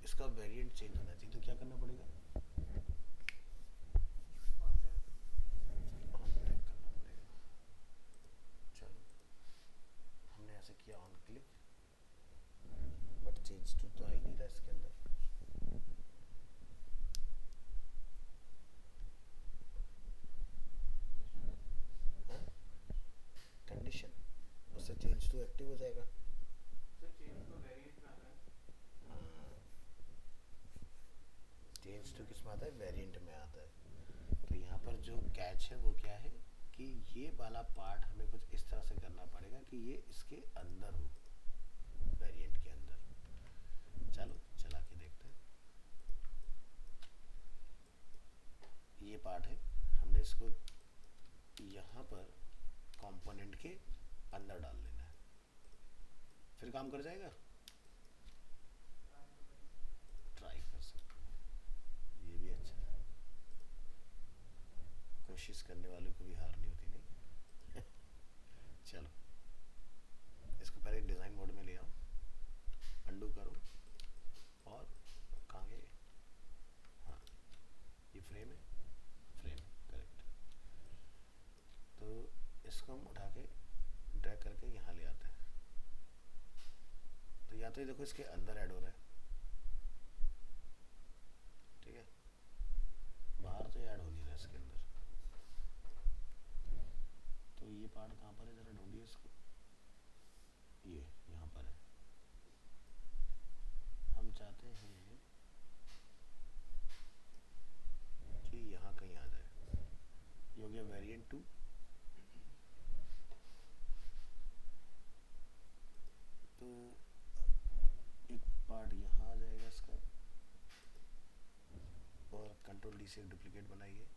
इसका वेरिएंट चेंज होना चाहिए, तो क्या करना पड़ेगा करना पड़ेगा। चलो हमने ऐसे किया ऑन क्लिक, बट चेंज तो आ ही नहीं रहा इसके अंदर। कंडीशन उससे चेंज टू एक्टिव हो जाएगा। सर चेंज तो वेरिएंट में आता है। चेंज टू किस में आता है वेरिएंट में आता है। तो यहाँ पर जो कैच है वो क्या है कि ये वाला पार्ट हमें कुछ इस तरह से करना पड़ेगा कि ये इसके अंदर हो, वेरिएंट के अंदर। चलो चला के देखते हैं। ये पार्ट है, हमने इसको यहाँ पर कंपोनेंट के अंदर डाल लेना है, फिर काम कर जाएगा। ट्राई कर सकते हैं, ये भी अच्छा है, कोशिश करने वालों को भी हार नहीं होती नहीं। चलो इसको पहले डिज़ाइन मोड में ले आओ, अंडू करो, और कहाँ गए, हाँ ये फ्रेम है, फ्रेम करेक्ट। तो इसको हम उठा के ड्रैग करके यहाँ ले आते हैं। तो या तो ये देखो इसके अंदर ऐड हो रहा है, ठीक है, बाहर तो ऐड हो नहीं रहा इसके अंदर। तो ये पार्ट कहाँ पर है ज़रा ढूंढिए इसको, ये यहाँ पर है। हम चाहते हैं कि यहाँ कहीं आ जाए, ये हो गया वेरिएंट 2। तो एक पार्ट यहाँ आ जाएगा इसका, और कंट्रोल डी से एक डुप्लीकेट बनाइए,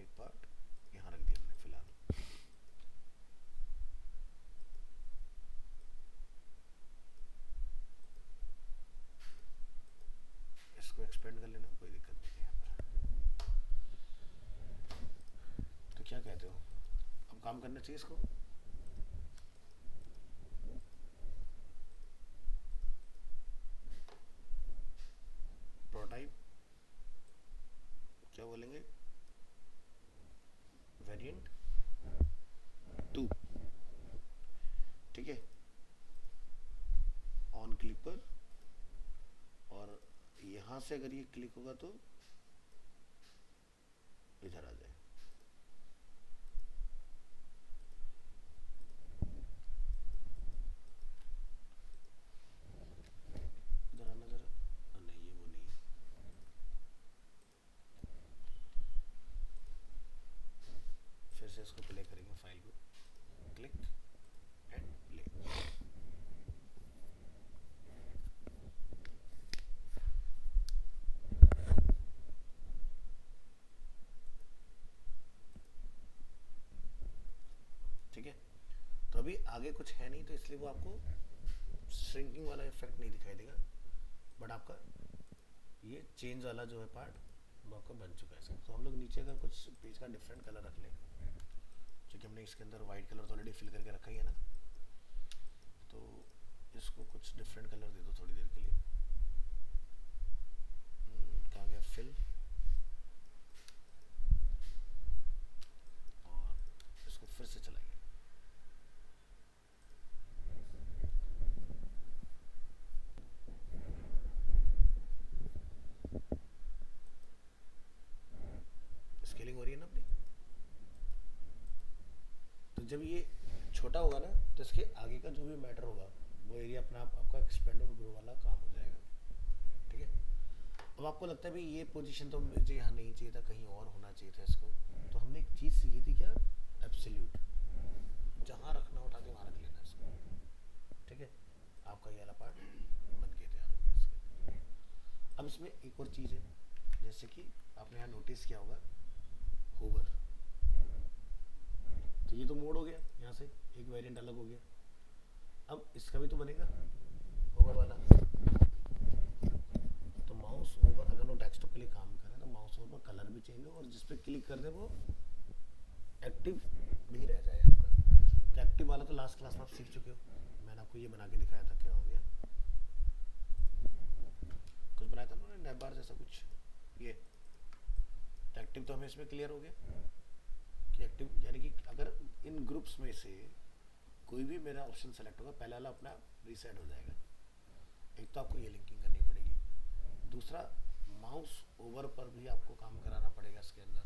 एक पार्ट यहाँ रख दिया हमने फिलहाल। इसको एक्सपेंड कर लेना, कोई दिक्कत नहीं है यहाँ पर। तो क्या कहते हो, अब काम करना चाहिए इसको? प्रोटोटाइप क्या बोलेंगे, वेरिएंट 2, ठीक है। ऑन क्लिक पर, और यहां से अगर ये क्लिक होगा तो इधर आ जाए। इधर आना जरा, नहीं ये वो नहीं है। फिर से इसको प्ले करेंगे, फाइल को क्लिक एंड प्ले। ठीक है, तो अभी आगे कुछ है नहीं, तो इसलिए वो आपको श्रिंकिंग वाला इफेक्ट नहीं दिखाई देगा, बट आपका ये चेंज वाला जो है पार्ट वो आपका बन चुका है इसका। तो हम लोग नीचे अगर कुछ पेज का डिफरेंट कलर रख लें, क्योंकि हमने इसके अंदर वाइट कलर तो ऑलरेडी फिल करके रखा ही है ना, तो इसको कुछ डिफरेंट कलर दे दो थोड़ी देर के लिए। कहाँ गया फिल, और इसको फिर से चलाइए। स्केलिंग हो रही है ना अपनी। तो जब ये छोटा होगा ना, तो इसके आगे का जो भी मैटर होगा वो एरिया अपना आप आपका एक्सपेंड और ग्रो वाला काम हो जाएगा, ठीक है। अब आपको लगता है भाई ये पोजीशन तो मुझे यहाँ नहीं चाहिए था, कहीं और होना चाहिए था इसको, तो हमने एक चीज़ सीखी थी क्या, एब्सोल्यूट। जहाँ रखना उठा के वहाँ रख लेना इसको, ठीक है। आपका ये वाला पार्ट बन के तैयार हो गया इसके। अब इसमें एक और चीज़ है, जैसे कि आपने यहाँ नोटिस किया होगा होवर, तो ये तो मोड हो गया, यहाँ से एक वेरिएंट अलग हो गया। अब इसका भी तो बनेगा होवर वाला, तो माउस ओवर अगर वो डेस्कटॉप के लिए काम करे तो माउस ओवर पर कलर भी चेंज हो, और जिस पे क्लिक कर दे वो एक्टिव भी रह जाए आपका। तो एक्टिव वाला तो लास्ट क्लास में आप सीख चुके हो, मैंने आपको ये बना के दिखाया था, क्या हो गया, कुछ बनाया था ना नैब बार जैसा कुछ, ये एक्टिव तो हमें इसमें क्लियर हो गया कि एक्टिव यानी कि अगर इन ग्रुप्स में से कोई भी मेरा ऑप्शन सेलेक्ट होगा, पहला वाला अपना रीसेट हो जाएगा। एक तो आपको ये लिंकिंग करनी पड़ेगी, दूसरा माउस ओवर पर भी आपको काम कराना पड़ेगा इसके अंदर,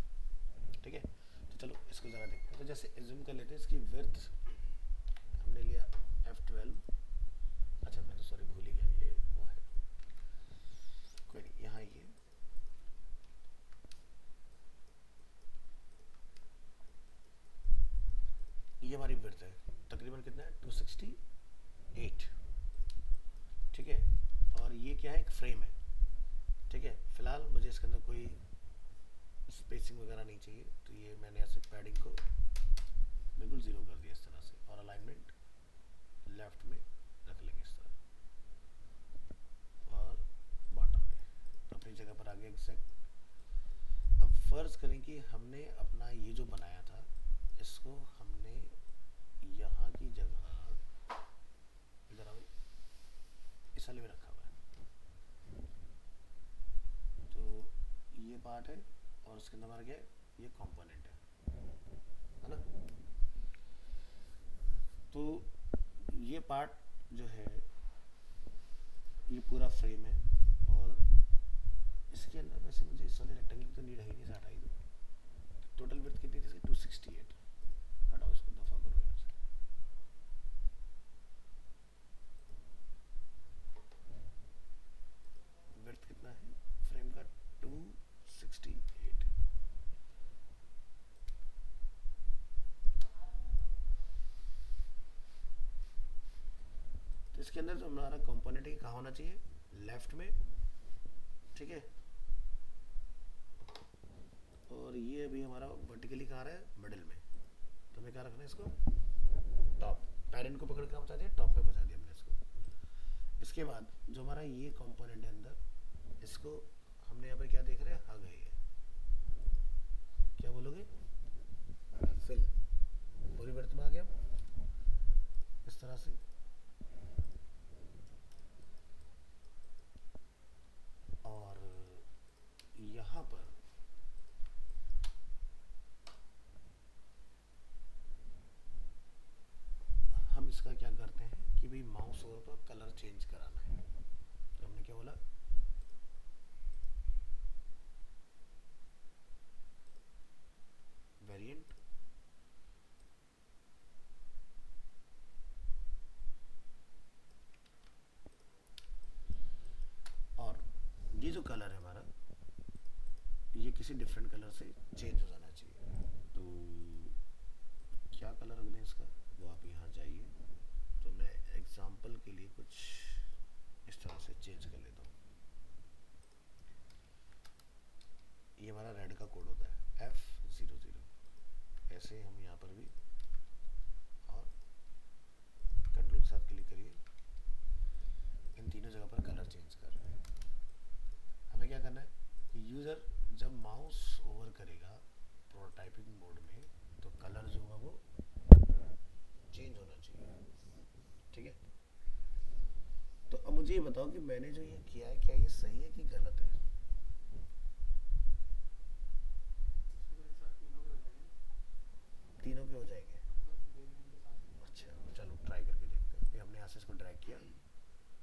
ठीक है। तो चलो इसको ज़रा देखते हैं। तो जैसे एज्यूम कर लेते हैं इसकी विड्थ हमने लिया F12, अच्छा मैं तो सॉरी भूल ही गया, ये वो है, कोई नहीं, यहाँ ये हमारी विड्थ है, तकरीबन कितना है 268, ठीक है। और ये क्या है, एक फ्रेम है, ठीक है। फिलहाल मुझे इसके अंदर कोई स्पेसिंग वगैरह नहीं चाहिए, तो ये मैंने ऐसे पैडिंग को बिल्कुल ज़ीरो कर दिया इस तरह से, और अलाइनमेंट लेफ्ट में रख लेंगे इस तरह, और बॉटम में अपनी जगह पर आगे एग्जैक्ट। अब फर्ज करें कि हमने अपना ये जो बनाया था इसको हमने यहाँ की जगह इधर आओ इस वाले में रखा हुआ है, तो ये पार्ट है और उसके अंदर हमारा क्या है, ये कंपोनेंट है ना। तो ये पार्ट जो है ये पूरा फ्रेम है, और इसके अंदर वैसे मुझे इस वाले रेक्टेंगल की तो नीड है ही नहीं, से हटा ही दो। टोटल विड्थ कितनी थी इसकी 268, हटाओ इसको, दफा करो यहाँ से। विड्थ कितना है फ्रेम का 268, तो इसके अंदर जो हमारा कंपोनेंट है कहाँ होना चाहिए, लेफ्ट में, ठीक है। और ये अभी हमारा वर्टिकली कहाँ रहा है, मिडिल में। तो हमें क्या रखना है इसको, टॉप। पेरेंट को पकड़ के पहुंचा दिया, टॉप पे पहुंचा दिया हमने इसको। इसके बाद जो हमारा ये कंपोनेंट है अंदर, इसको हमने यहाँ पे क्या देख रहे हैं, हग है ये, क्या बोलोगे, फिल। पूरी वर्त में आ गया इस तरह से। और यहाँ पर हम इसका क्या करते हैं कि भाई माउस ओवर पर कलर चेंज कराना है। तो हमने क्या बोला, वेरिएंट, और ये जो कलर है हमारा, ये किसी डिफरेंट कलर से चेंज हो जाना चाहिए। तो क्या कलर रख दें इसका, वो आप यहाँ जाइए। तो मैं एग्जांपल के लिए कुछ इस तरह से चेंज कर लेता हूँ। ये हमारा रेड का कोड होता है F00। ऐसे हम यहाँ पर भी, और कंट्रोल के साथ क्लिक करिए, इन तीनों जगह पर कलर चेंज कर रहे हैं। हमें क्या करना है कि यूज़र जब माउस ओवर करेगा प्रोटोटाइपिंग मोड में, तो कलर जो होगा वो चेंज होना चाहिए, ठीक है। तो अब मुझे ये बताओ कि मैंने जो ये किया है, क्या ये सही है कि गलत है। तीनों के हो जाएंगे, अच्छा चलो ट्राई करके देखते हैं। ये हमने यहाँ से इसको ड्रैग किया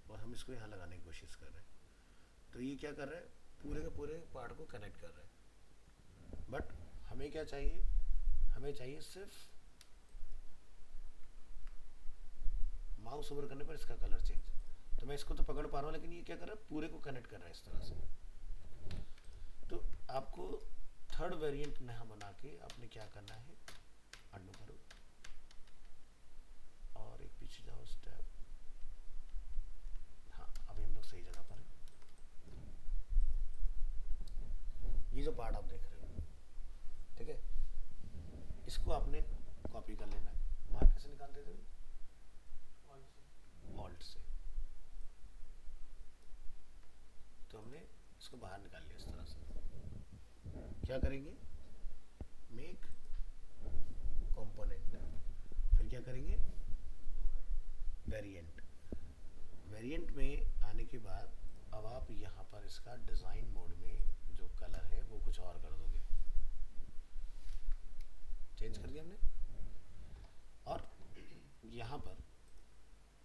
और हम इसको यहाँ लगाने की कोशिश कर रहे हैं। तो ये क्या कर रहा है, पूरे के पूरे पार्ट को कनेक्ट कर रहा है। बट हमें क्या चाहिए, हमें चाहिए सिर्फ माउस ओवर करने पर इसका कलर चेंज। तो मैं इसको तो पकड़ पा रहा हूँ, लेकिन ये क्या कर रहा है, पूरे को कनेक्ट कर रहा है इस तरह से। तो आपको थर्ड वेरिएंट नया बना के आपने क्या करना है, अंडू करो और एक पीछे जाओ स्टेप। हाँ, अभी हम लोग सही जगह पर हैं। ये जो पार्ट आप देख रहे हो, ठीक है, इसको आपने कॉपी कर लेना है। बाहर कैसे निकालते थे, ऑल्ट से। तो हमने इसको बाहर निकाल लिया इस तरह से। क्या करेंगे, मेक कंपोनेंट, फिर क्या करेंगे, वेरिएंट। वेरिएंट में आने के बाद अब आप यहाँ पर इसका डिज़ाइन मोड में जो कलर है वो कुछ और कर दोगे, चेंज कर दिया हमने। और यहाँ पर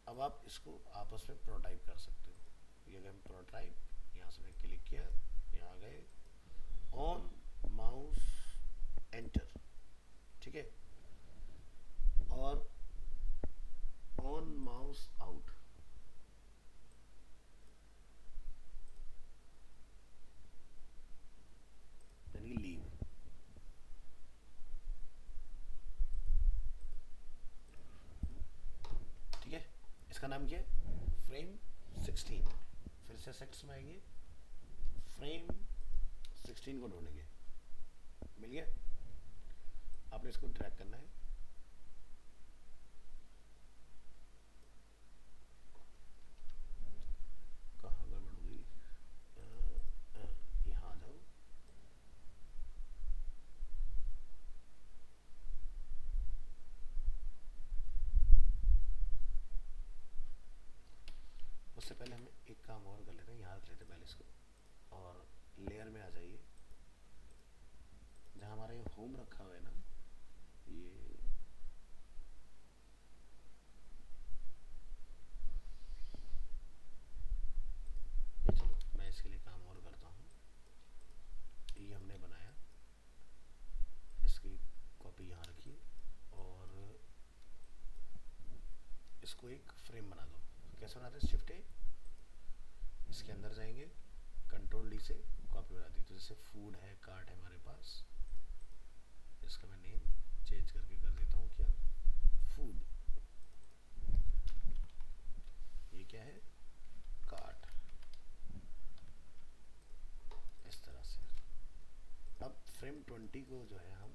अब आप इसको आपस में प्रोटोटाइप कर सकते हो। ये हम प्रोटोटाइप, यहाँ से मैं क्लिक किया, यहाँ गए, ऑन माउस एंटर, ठीक है, और ऑन माउस आउट, यानी लीव। ठीक है, इसका नाम क्या है, फ्रेम 16। फिर से सेक्ट्स में आएंगे, फ्रेम 16 को ढूंढेंगे, मिल गया। आपने इसको ड्रैग करना है, कहाँ गड़बड़ हो गई, यहाँ आ जाओ। उससे पहले हमें एक काम और कर लेते हैं, यहाँ रख लेते हैं पहले इसको, और लेयर में आ जाइए, जहाँ हमारा ये होम रखा हुआ है ना, ये चलो मैं इसके लिए काम और करता हूँ। ये हमने बनाया, इसकी कॉपी यहाँ रखिए और इसको एक फ्रेम बना दो। कैसे बनाते हैं, शिफ्ट ए, इसके अंदर जाएंगे, कंट्रोल डी से कॉपी बना दी। तो जैसे फूड है, कार्ट है हमारे पास, इसका मैं नेम चेंज करके कर देता हूँ क्या, फूड। ये क्या है, कार्ट, इस तरह से। अब फ्रेम 20 को जो है हम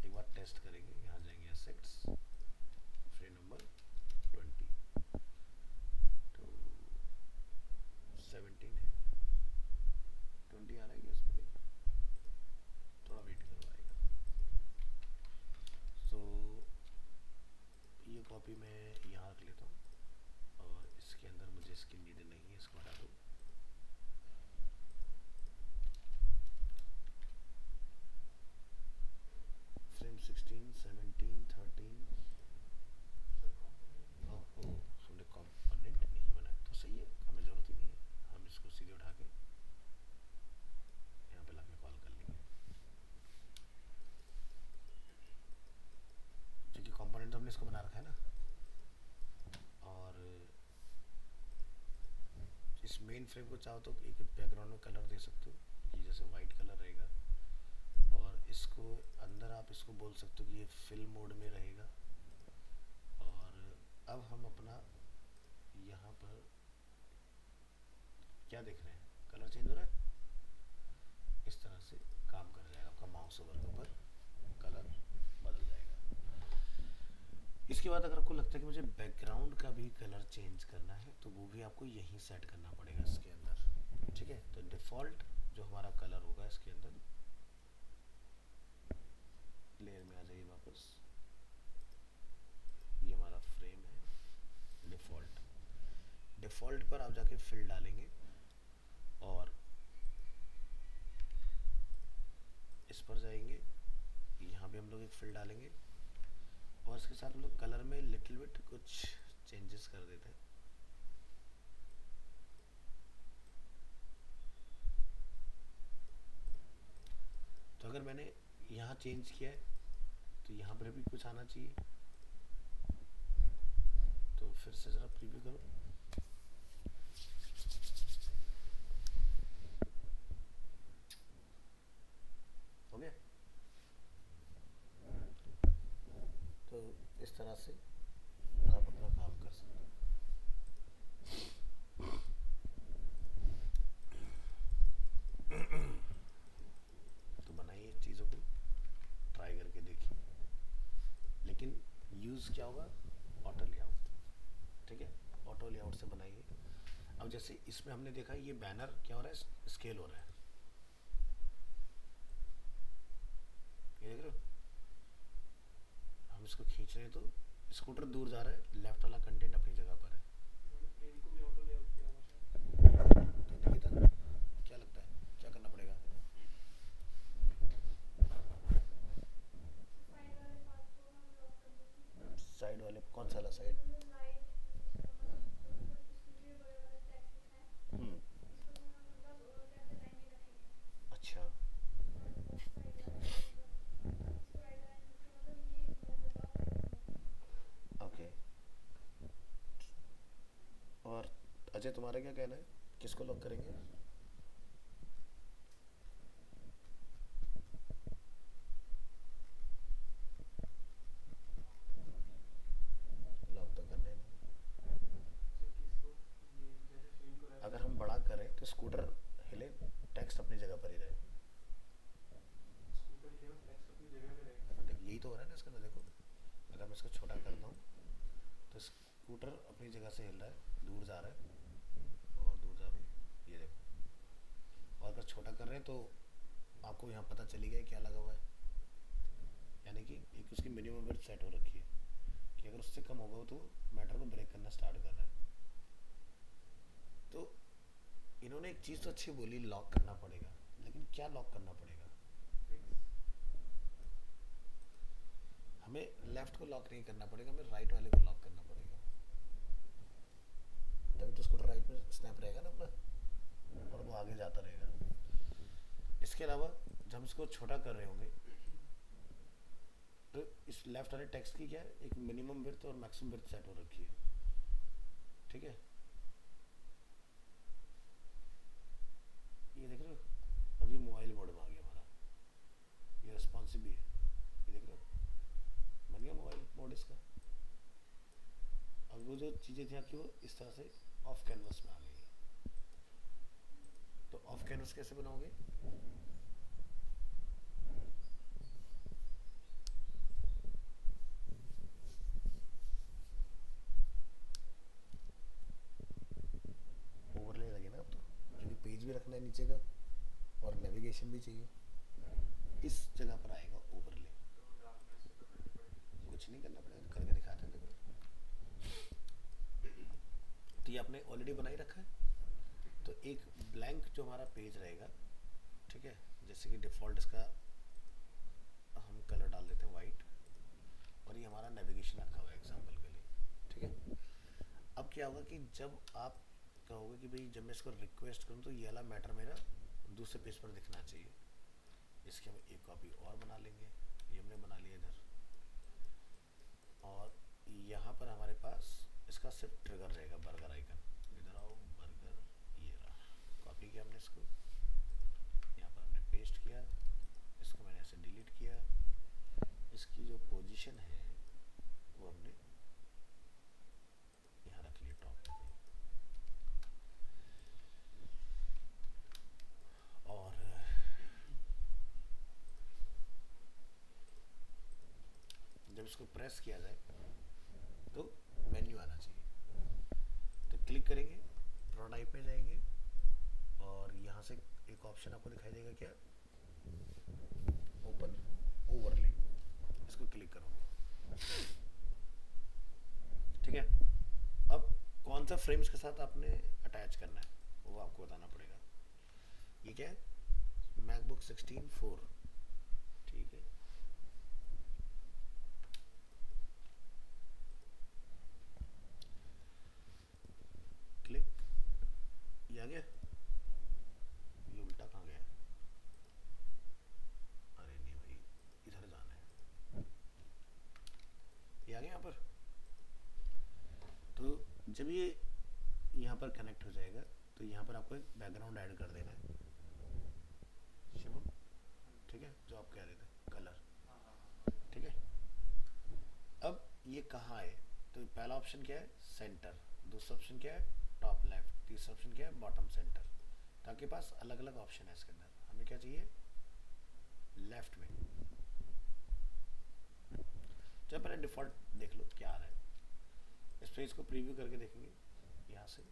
एक बार टेस्ट करेंगे। यहाँ जाएंगे एसेट्स, फ्रेम नंबर 20, तो 17 है, 20 आ रहा है क्या इसमें? नहीं, थोड़ा वेट करो, आएगा। सो ये कॉपी मैं यहाँ रख लेता हूँ और इसके अंदर मुझे इसकी नीड नहीं है, इसको हटा दो। फ्रेम 16, 17, 13। ओह, हमने कंपोनेंट नहीं बनाया तो सही है, हमें ज़रूरत ही नहीं है, हम इसको सीधे उठा के यहाँ पे लाके कॉल कर लेंगे, क्योंकि कंपोनेंट तो हमने इसको बना रखा है ना। और इस मेन फ्रेम को चाहो तो एक बैकग्राउंड में कलर दे सकते हो, कि जैसे वाइट कलर रहेगा, और इसको अंदर आप इसको बोल सकते हो कि ये फिल मोड में रहेगा। और अब हम अपना यहाँ पर क्या देख रहे हैं, कलर चेंज हो रहा है, इस तरह से काम कर जाएगा। आपका माउस ओवर के ऊपर कलर बदल जाएगा। इसके बाद अगर आपको लगता है कि मुझे बैकग्राउंड का भी कलर चेंज करना है तो वो भी आपको यहीं सेट करना पड़ेगा इसके अंदर, ठीक है। तो डिफ़ॉल्ट जो हमारा कलर होगा इसके अंदर, लेयर में आ जाइए वापस, ये हमारा फ्रेम है डिफ़ॉल्ट। डिफ़ॉल्ट पर आप जाके फिल डालेंगे और इस पर जाएंगे, यहाँ पे हम लोग एक फिल डालेंगे और इसके साथ हम लोग कलर में लिटिल बिट कुछ चेंजेस कर देते हैं। तो अगर मैंने यहाँ चेंज किया है तो यहाँ पर भी कुछ आना चाहिए, तो फिर से ज़रा प्रीव्यू करो। हो गया। तो इस तरह से आप अपना काम कर सकते हो। तो बनाइए चीज़ों को, ट्राई करके देखिए, लेकिन यूज़ क्या होगा, ऑटो लेआउट, ठीक है। ऑटो लेआउट से बनाइए। अब जैसे इसमें हमने देखा ये बैनर क्या हो रहा है, स्केल हो रहा है, ये देख रहे हो। हम इसको खींच रहे हैं तो स्कूटर दूर जा रहा है, लेफ्ट वाला कंटेंट अपनी जगह पर है। फ्रेम को भी ऑटो लेआउट किया हुआ शायद। तो निकिता क्या लगता है क्या करना पड़ेगा? साइड वाले कौन सा वाला साइड? हम्म, अच्छा, ओके। और अजय तुम्हारा क्या कहना है, किसको लॉक करेंगे? लॉक तो करना ही नहीं। किसको, ये जैसे फ्रेम को अगर हम बड़ा करें तो स्कूटर हिले, टेक्स्ट अपनी जगह पर ही रहे। स्कूटर हिलेगा, टेक्स्ट अपनी जगह पे रहेगा। देखिए यही तो हो रहा है ना इसका, तो देखो अगर मैं इसको छोटा करता हूँ तो स्कूटर अपनी जगह से हिल रहा है, दूर जा रहा है और दूर जा भी, ये देखो। और अगर छोटा कर रहे हैं तो आपको यहाँ पता चली गया क्या लगा हुआ है, यानी कि एक उसकी मिनिमम विड्थ सेट हो रखी है कि अगर उससे कम होगा तो मैटर को ब्रेक करना स्टार्ट कर रहा है। तो इन्होंने एक चीज़ तो अच्छी बोली, लॉक करना पड़ेगा, लेकिन क्या लॉक करना पड़ेगा? हमें लेफ्ट को लॉक नहीं करना पड़ेगा, हमें राइट वाले को लॉक करना पड़ेगा, तभी तो स्कूटर राइट में स्नैप रहेगा ना अपना, और वो आगे जाता रहेगा। इसके अलावा जब हम इसको छोटा कर रहे होंगे तो इस लेफ्ट वाले टेक्स्ट की क्या है, एक मिनिमम विड्थ और मैक्सिमम विड्थ सेट हो रखी है, ठीक है। ये देख रहे हो, अभी मोबाइल मोड में आ गया हमारा, ये रिस्पॉन्सिव भी है, ये देख रहे हो, बन गया मोबाइल मोड इसका। अब वो जो चीज़ें थी आपकी वो इस तरह से ऑफ कैनवस में आ गई है। तो ऑफ कैनवस कैसे बनाओगे? भी रखना है नीचे का, और नेविगेशन भी चाहिए। इस जगह पर आएगा ओवरले। तो डार्कनेस से करनी पड़ेगी। कुछ नहीं करना पड़ेगा, करके दिखाते हैं देखो। तो ये आपने ऑलरेडी बनाई रखा है। तो एक ब्लैंक जो हमारा पेज रहेगा, ठीक है, जैसे कि डिफ़ॉल्ट इसका हम कलर डाल देते हैं वाइट, और ये हमारा नेविगेशन रखा हुआ है एग्जाम्पल के लिए, ठीक है। अब क्या होगा कि जब आप कहोगे कि भाई जब मैं इसको रिक्वेस्ट करूँ तो ये वाला मैटर मेरा दूसरे पेज पर दिखना चाहिए, इसकी हम एक कॉपी और बना लेंगे। ये हमने बना लिया इधर, और यहाँ पर हमारे पास इसका सिर्फ ट्रिगर रहेगा, बर्गर आइकन। इधर आओ, बर्गर, ये रहा। कॉपी किया हमने इसको, यहाँ पर हमने पेस्ट किया, इसको मैंने ऐसे डिलीट किया। इसकी जो पोजीशन है वो हमने यहाँ रख लिया टॉप पे कहीं। और जब इसको प्रेस किया जाए तो मेन्यू आना चाहिए। तो क्लिक करेंगे, प्रोटोटाइप में जाएंगे, और यहाँ से एक ऑप्शन आपको दिखाई देगा, क्या, ओपन ओवरले। इसको क्लिक करोगे, ठीक है। अब कौन सा फ्रेम्स के साथ आपने अटैच करना है वो आपको बताना पड़ेगा। ये क्या है, मैकबुक 16 4, ठीक है। क्लिक, ये आ गया। ये उल्टा कहाँ गया, अरे नहीं भाई, इधर जाना है। ये आ गया यहाँ पर। तो जब ये यहाँ पर कनेक्ट हो जाएगा तो यहाँ पर आपको एक बैकग्राउंड ऐड कर देना है, शिवम, ठीक है, जो आप कह रहे थे कलर, हाँ हाँ हाँ। ठीक है। अब ये कहाँ है, तो पहला ऑप्शन क्या है, सेंटर। दूसरा ऑप्शन क्या है, टॉप लेफ्ट। तीसरा ऑप्शन क्या है, बॉटम सेंटर। तो आपके पास अलग अलग ऑप्शन है इसके अंदर। हमें क्या चाहिए, लेफ्ट में। चलो पहले डिफॉल्ट देख लो क्या आ रहा है। इस पेज को प्रीव्यू करके देखेंगे यहाँ से।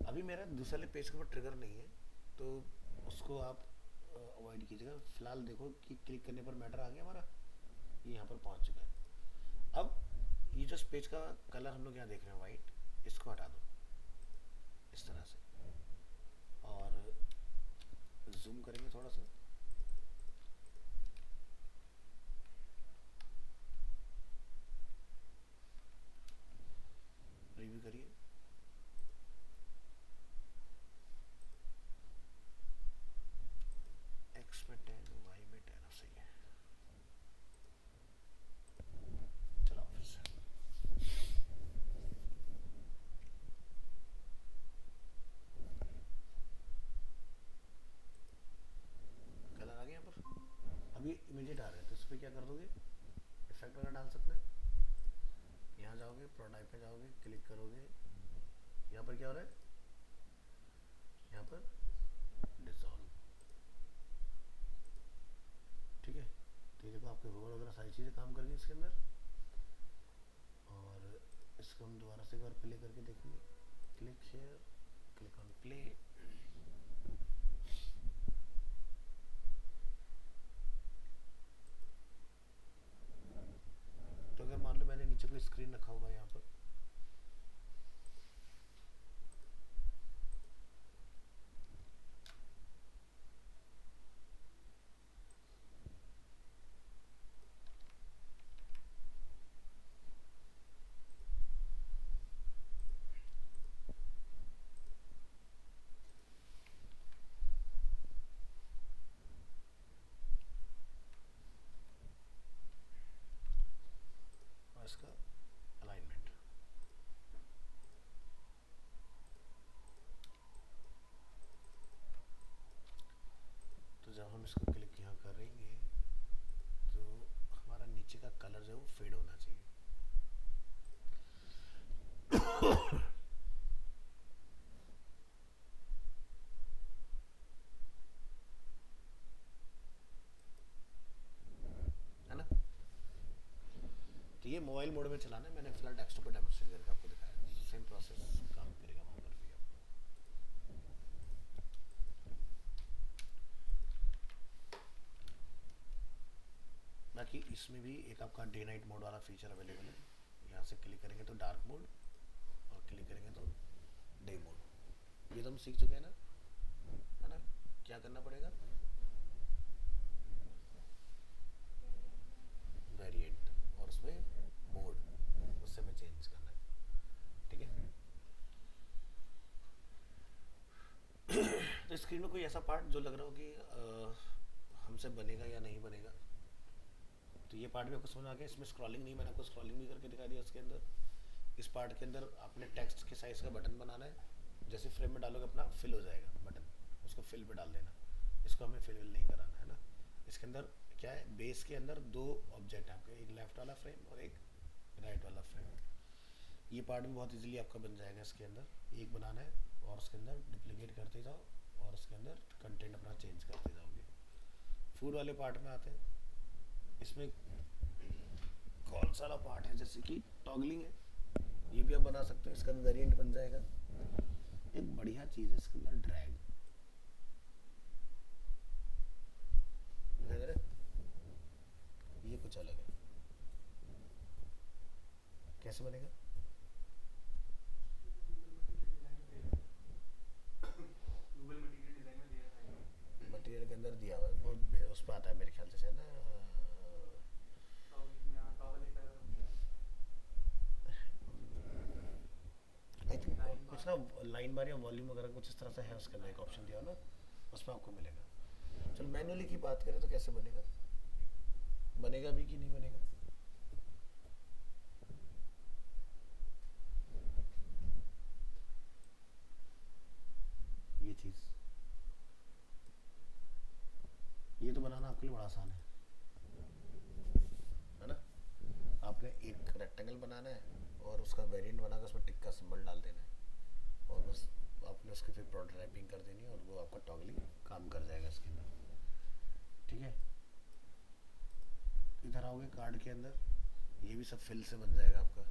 अभी मेरा दूसरे पेज के ऊपर ट्रिगर नहीं है, तो उसको आप अवॉइड कीजिएगा। फिलहाल देखो कि क्लिक करने पर मैटर आ गया हमारा, ये यहाँ पर पहुँच चुका है। अब ये जो पेज का कलर हम लोग यहाँ देख रहे हैं वाइट, इसको हटा दो इस तरह से, और जूम करेंगे थोड़ा सा। रिव्यू करिए, एक्स में 10, वाई में 10, अब सही है। चलो फिर से कलर आ गया यहाँ पर। अभी इमीडिएट आ रहा है, तो इस पर क्या कर दोगे, इफेक्ट वगैरह डाल सकते हैं। यहाँ जाओगे, प्रोटोटाइप पे जाओगे, क्लिक करोगे, यहाँ पर क्या हो रहा है, यहाँ पर डिसॉल्व, ठीक है। तो ये देखो आपके होवर वगैरह सारी चीज़ें काम कर गई इसके अंदर। और इसको हम दोबारा से एक बार प्ले करके देखेंगे। Click here, click on play. तो अगर मान लो मैंने नीचे कोई स्क्रीन रखा होगा यहाँ पर, और इसका अलाइनमेंट, तो जब हम इसको क्लिक यहाँ करेंगे तो हमारा नीचे का कलर जो है वो फेड होना चाहिए। है ना। तो ये मोबाइल मोड में चलाना है, मैंने फिलहाल डेस्कटॉप पे डेमोन्स्ट्रेट करके आपको दिखाया, सेम प्रोसेस काम करेगा वहाँ पर भी आपको। बाकी इसमें भी एक आपका डे नाइट मोड वाला फीचर अवेलेबल है, यहाँ से क्लिक करेंगे तो डार्क मोड और क्लिक करेंगे तो डे मोड। ये तो हम सीख चुके हैं ना, है ना? क्या करना पड़ेगा? वेरिएंट और उसमें मोड, उससे हमें चेंज करना है, ठीक है? तो स्क्रीन में कोई ऐसा पार्ट जो लग रहा हो कि हमसे बनेगा या नहीं बनेगा, तो ये पार्ट भी आपको समझ आ गया। इसमें स्क्रॉलिंग नहीं, मैंने आपको स्क्रॉलिंग भी करके दिखा दिया इसके अंदर। इस पार्ट के अंदर आपने टेक्स्ट के साइज का बटन बनाना है, जैसे फ्रेम में डालोगे अपना फिल हो जाएगा बटन, उसको फिल पे डाल देना। इसको हमें फिल नहीं कराना है ना। इसके अंदर क्या है, बेस के अंदर दो ऑब्जेक्ट है आपके, एक लेफ्ट वाला फ्रेम और एक राइट वाला फ्रेम। ये पार्ट भी बहुत इजीली आपका बन जाएगा। इसके अंदर एक बनाना है और उसके अंदर डुप्लीकेट करते जाओ और उसके अंदर कंटेंट अपना चेंज करते जाओगे। फूड वाले पार्ट में आते हैं। इसमें कौन सा पार्ट है, जैसे कि टॉगलिंग है, ये भी आप बना सकते हो, इसका भी वेरिएंट बन जाएगा। एक बढ़िया चीज़ है इसके अंदर ड्रैग, ये कुछ अलग है। कैसे बनेगा? मटेरियल के अंदर दिया हुआ है वो, उस पर आता है मेरे ख्याल से ना, आई थिंक कुछ ना लाइन बार या वॉल्यूम वगैरह कुछ इस तरह से है, उसके अंदर एक ऑप्शन दिया हो ना, उसमें आपको मिलेगा। चलो मैनुअली की बात करें तो कैसे बनेगा, बनेगा भी कि नहीं बनेगा? ये चीज़, ये तो बनाना आपके लिए बड़ा आसान है ना? आपने एक रेक्टेंगल बनाना है और उसका वेरिएंट बनाकर उसमें टिक का सिंबल डाल देना है और बस आपने उसकी फिर प्रोटोटाइपिंग कर देनी है और वो आपका टॉगलिंग काम कर जाएगा इसके अंदर, ठीक है? इधर आओगे कार्ड के अंदर, ये भी सब फिल से बन जाएगा आपका,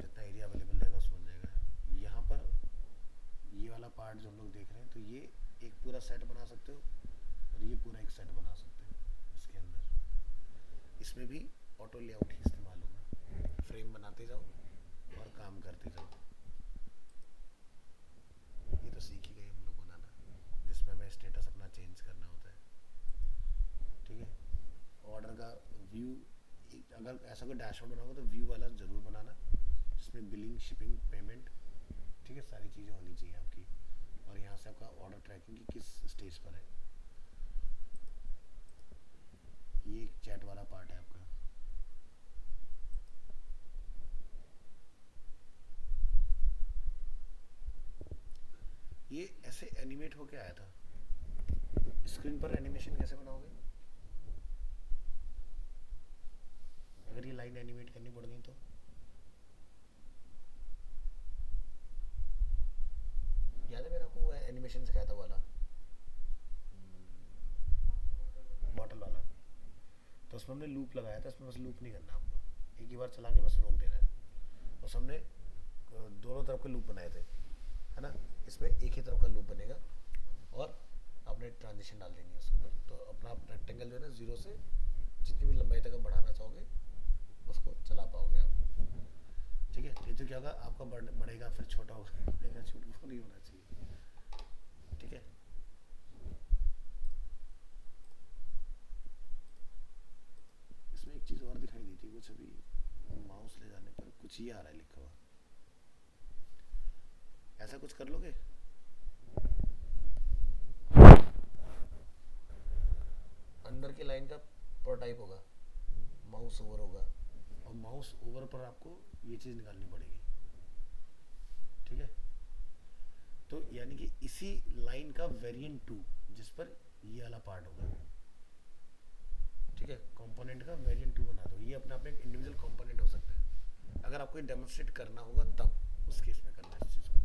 जितना एरिया अवेलेबल रहेगा उसमें बन जाएगा। यहाँ पर ये वाला पार्ट जो हम लोग देख रहे हैं, तो ये एक पूरा सेट बना सकते हो और ये पूरा एक सेट बना सकते हो इसके अंदर। इसमें भी ऑटो लेआउट ही इस्तेमाल होगा, फ्रेम बनाते जाओ और काम करते जाओ। ये तो सीख ही गए हम लोग बनाना, जिसमें हमें स्टेटस अपना चेंज करना होता है, ठीक है? ऑर्डर का व्यू, अगर ऐसा कोई डैशबोर्ड बनाओगे तो व्यू वाला ज़रूर बनाना, जिसमें बिलिंग, शिपिंग, पेमेंट, ठीक है, सारी चीज़ें होनी चाहिए आपकी। और यहाँ से आपका ऑर्डर ट्रैकिंग की किस स्टेज पर है, ये एक चैट वाला पार्ट है आपका। ये ऐसे एनिमेट होके आया था, स्क्रीन पर एनिमेशन कैसे बनाओगे? अगर ये लाइन एनिमेट करनी पड़ गई तो याद है मैंने आपको वो एनिमेशन सिखाया था वाला, बॉटल वाला, तो उसमें हमने लूप लगाया था। इसमें बस लूप नहीं करना आपको, एक ही बार चला के बस रोक देना है। और हमने दोनों तरफ के लूप बनाए थे, है ना? इसमें एक ही तरफ का लूप बनेगा और आपने ट्रांजिशन डाल देनी है उसके ऊपर, तो अपना रेक्टेंगल जो है ना, जीरो से जितनी भी लंबाई तक आप बढ़ाना चाहोगे उसको चला पाओगे आप, ठीक है? ये तो क्या होगा, आपका बढ़ेगा फिर छोटा होगा, बढ़ेगा छोटा, वो नहीं होना चाहिए, ठीक है? इसमें एक चीज़ और दिखाई दी थी कुछ, अभी माउस ले जाने पर कुछ ये आ रहा है लिखा हुआ, ऐसा कुछ कर लोगे? अंदर की लाइन का प्रोटाइप होगा, माउस ओवर होगा और माउस ओवर पर आपको ये चीज़ निकालनी पड़ेगी, ठीक है? तो यानी कि इसी लाइन का वेरिएंट 2 जिस पर ये वाला पार्ट होगा, ठीक है? कंपोनेंट का वेरिएंट 2 बना दो। ये अपने आप में एक इंडिविजुअल कंपोनेंट हो सकता है, अगर आपको डेमोन्स्ट्रेट करना होगा तब उस केस में करना है इस चीज़ को।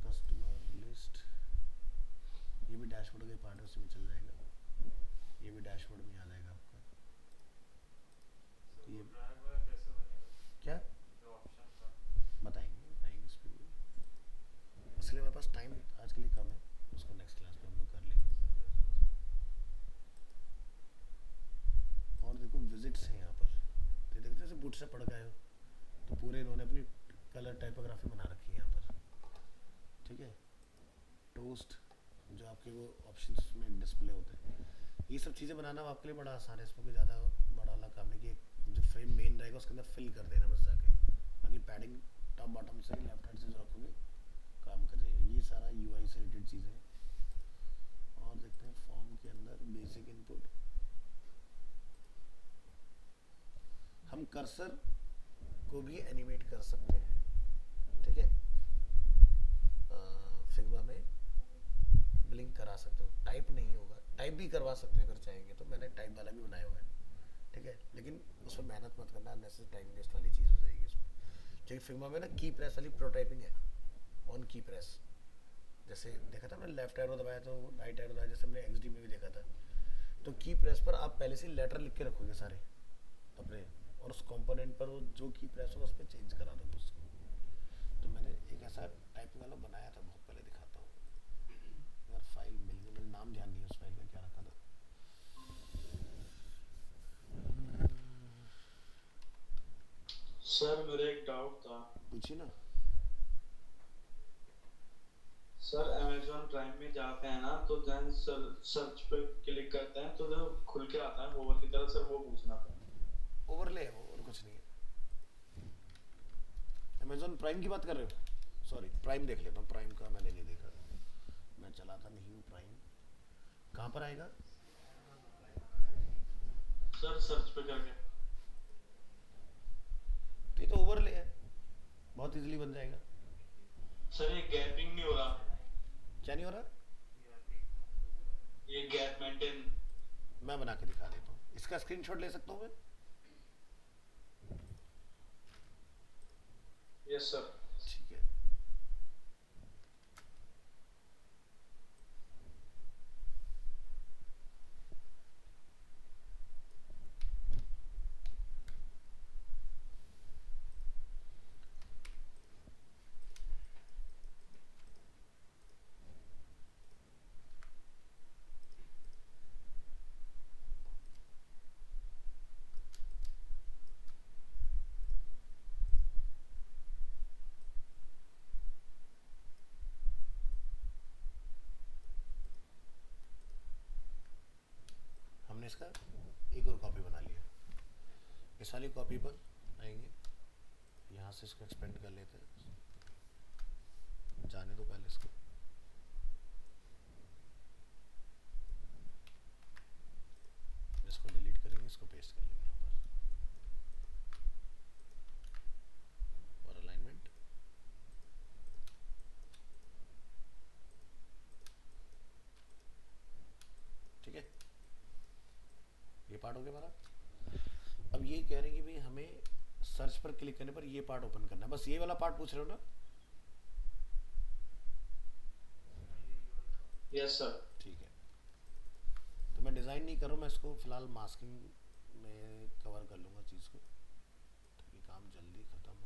कस्टमर लिस्ट, ये भी डैशबोर्ड के पार्ट में चल जाएगा। ये भी डैशबोर्ड में आ जाएगा आपका। सर तो वो ये ड्राइवर कैसे बनेगा? क्या जो ऑप्शन था। बताएंगे इस पे भी। इसलिए मेरे पास टाइम आज के लिए कम है, उसको नेक्स्ट क्लास में हम लोग कर लेंगे। सर नेक्स्ट क्लास में। और देखो विजिट्स हैं यहाँ पर, तो देखते जैसे बुट से पढ़ गए हो तो पूरे इन्होंने अपनी कलर टाइपोग्राफी बना रखी है यहाँ पर, ठीक है। टोस्ट जो आपके वो ऑप्शंस में डिस्प्ले होते हैं, ये सब चीज़ें बनाना आपके लिए बड़ा आसान है। इसमें कोई ज़्यादा बड़ा वाला काम नहीं कि जो फ्रेम मेन रहेगा उसके अंदर फिल कर देना बस जाके, बाकी पैडिंग टॉप बॉटम से लेफ्ट हैंड से जो रखोगे काम कर जाएगा। ये सारा यूआई से रिलेटेड चीज़ें हैं। और देखते हैं फॉर्म के अंदर बेसिक इनपुट, हम कर्सर को भी एनिमेट कर सकते हैं, ठीक है। फिग्मा में ब्लिंक करा सकते हो, टाइप नहीं होगा, टाइप भी करवा सकते हैं अगर चाहेंगे तो, मैंने टाइप वाला भी बनाया हुआ है, ठीक है। लेकिन उसमें मेहनत मत करना, अननेसेसरी टाइम वेस्ट वाली चीज़ हो जाएगी इसमें। क्योंकि फिग्मा में ना की प्रेस वाली प्रोटाइपिंग है, ऑन की प्रेस। जैसे देखा था मैंने लेफ्ट एरो दबाया तो राइट एरो दबाया, जैसे हमने एक्सडी में भी देखा था। तो की प्रेस पर आप पहले से लेटर लिख के रखोगे सारे अपने, और उस कंपोनेंट पर वो जो की प्रेस होगा उस पर चेंज करा दोगे उसको। तो मैंने एक ऐसा टाइपिंग वाला बनाया था, बहुत पहले दिखाता हूँ अगर फाइल मिल गई, मुझे नाम ध्यान नहीं है उस फाइल का क्या रखा था। सर मेरा एक डाउट था। पूछिए ना। सर अमेजोन प्राइम में जाते हैं ना तो देन सर्च पे क्लिक करते हैं तो जो खुल के आता है ओवर की तरह, सर वो पूछना था। ओवरले है वो, और कुछ नहीं है। अमेजोन प्राइम की बात कर रहे हो? सॉरी, प्राइम देख लेता हूँ, प्राइम का मैंने नहीं देखा, मैं चलाता नहीं हूँ प्राइम। कहाँ पर आएगा? सर सर्च पे करके। तो ये तो ओवरले है, बहुत इजीली बन जाएगा। सर ये गैपिंग नहीं हो रहा, क्या नहीं हो रहा? ये गैप मेंटेन। मैं बना के दिखा देता हूँ, इसका स्क्रीनशॉट ले सकता हूँ मैं? Yes sir. ठीक है। हमने इसका एक और कॉपी बना लिया। इस वाली कॉपी पर आएंगे, यहाँ से इसको एक्सपेंड कर लेते हैं, जाने दो पहले इसको। इसको डिलीट करेंगे, इसको पेस्ट कर लेंगे यहाँ पर, और अलाइनमेंट ठीक है। ये पार्ट हो गया हमारा। अब ये कह रहे हैं कि भाई हमें सर्च पर क्लिक करने पर ये पार्ट ओपन करना है, बस ये वाला पार्ट पूछ रहे हो ना? Yes sir. ठीक है। तो मैं डिज़ाइन नहीं कर रहा हूँ, मैं इसको फिलहाल मास्किंग में कवर कर लूँगा चीज़ को, ताकि काम जल्दी ख़त्म हो।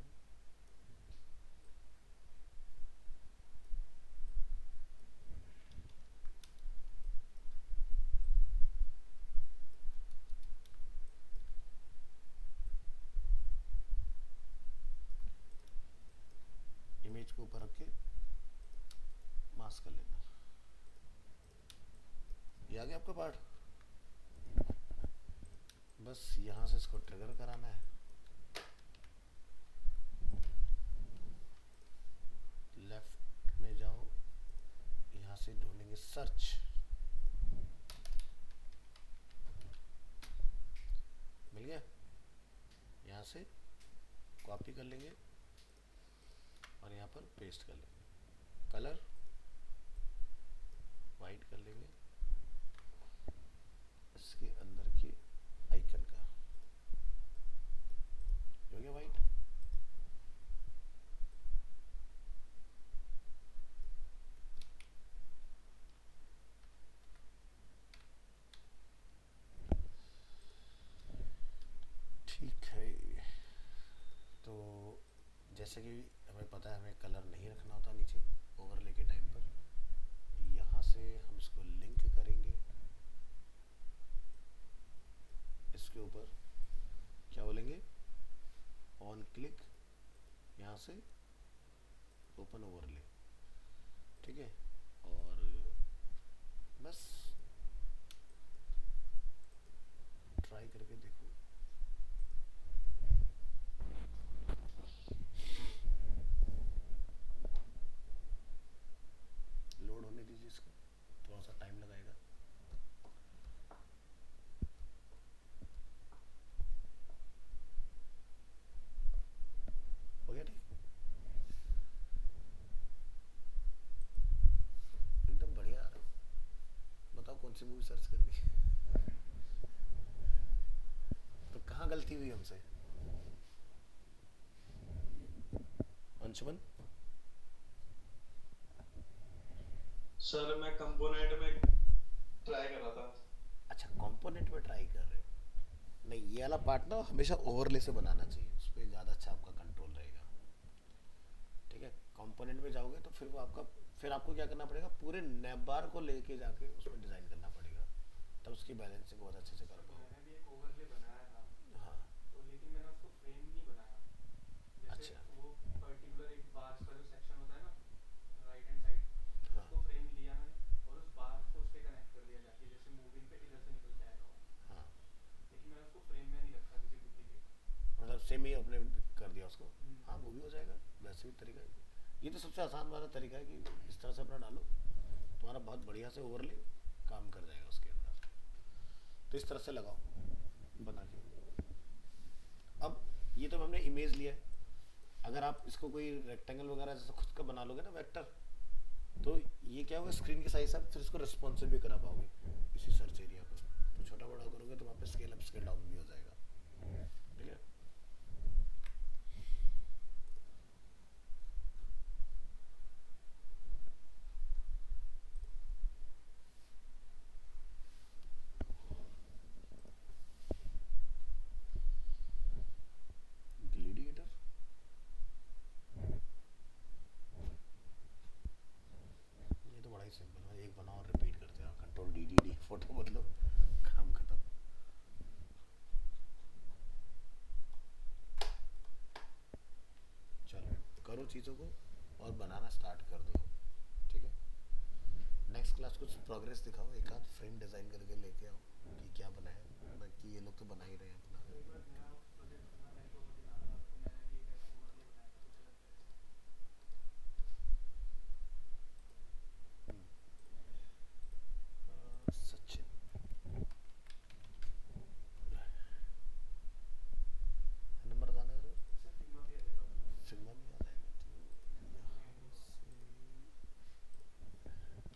इमेज को ऊपर रख के मास्क कर लेना। ये आ गया आपका पार्ट, बस यहाँ से इसको ट्रिगर कराना है। लेफ्ट में जाओ, यहाँ से ढूंढेंगे सर्च, मिल गया। यहाँ से कॉपी कर लेंगे और यहाँ पर पेस्ट कर लेंगे। कलर वाइट कर लेंगे इसके अंदर के आइकन का, हो गया वाइट। जैसे कि हमें पता है हमें कलर नहीं रखना होता नीचे ओवरले के टाइम पर, यहाँ से हम इसको लिंक करेंगे इसके ऊपर, क्या बोलेंगे, ऑन क्लिक, यहाँ से ओपन ओवरले, ठीक है। और बस ट्राई करके देखो। लोड होने दीजिए इसको, थोड़ा सा टाइम लगाएगा। हो गया ठीक, एकदम बढ़िया आ रहा है। बताओ कौन सी मूवी सर्च करनी है? तो कहाँ गलती हुई हमसे? अंशुमन, सर मैं कंपोनेंट में ट्राई कर रहा था। अच्छा कंपोनेंट में ट्राई कर रहे हो? नहीं, ये वाला पार्ट ना हमेशा ओवरले से बनाना चाहिए, उस पर ज़्यादा अच्छा आपका कंट्रोल रहेगा, ठीक है। कंपोनेंट में जाओगे तो फिर वो आपका, फिर आपको क्या करना पड़ेगा, पूरे नैब बार को लेके जाके उसमें डिज़ाइन करना पड़ेगा, तब उसकी बैलेंसिंग बहुत अच्छे से कर पाओगे। मैंने भी एक ओवरले बनाया था, हाँ, तो लेकिन मैंने उसको फ्रेम नहीं बनाया। जैसे अच्छा, वो पर्टिकुलर एक बार्स का जो सेक्शन होता है ना, राइट हैंड साइड, हाँ उसको फ्रेम लिया मैंने और उस बार्स को उस पे कनेक्ट कर दिया जाके, जैसे मूविंग पे इधर से निकल के आएगा वो। हाँ, लेकिन मैंने उसको फ्रेम में नहीं रखा किसी डुप्लीकेट। मतलब सेम ही अपने कर दिया उसको। हाँ वो भी हो जाएगा, वैसे भी तरीका है। ये तो सबसे आसान वाला तरीका है कि इस तरह से अपना डालो, तुम्हारा बहुत बढ़िया से ओवरले काम कर जाएगा उसके अंदर। तो इस तरह से लगाओ बना के। अब ये तो हमने इमेज लिया है, अगर आप इसको कोई रेक्टेंगल वगैरह जैसे खुद का बना लोगे ना वेक्टर, तो ये क्या होगा, स्क्रीन के साइज से आप फिर इसको रिस्पॉन्सिव भी करा पाओगे इसी सर्च एरिया पर। तो छोटा बड़ा करोगे तो वहाँ पे स्केल अप स्केल डाउन भी हो जाएगा, ठीक है। ग्लेडिएटर, ये तो बड़ा ही सिंपल है, एक बनाओ और रिपीट करते रहो, control D D D, photo बदलो, काम खत्म। चलो करो चीज़ों को और बनाना स्टार्ट कर दो, ठीक है। नेक्स्ट क्लास कुछ प्रोग्रेस दिखाओ, एक आध फ्रेम डिज़ाइन करके लेके आओ कि क्या बनाया, बाकी ये लोग तो बना ही रहे हैं अपना। तो एक बार नया प्रोजेक्ट था, मेरे को वो दिखाना था, तो मैंने भी एक ऐसा ओवरले बनाया था कुछ अलग तरह से। सचिन, नंबर बताना करो, सर फिग्मा पे आ जाएगा वो। फिल्मा में आ जाएगा तो यहाँ से।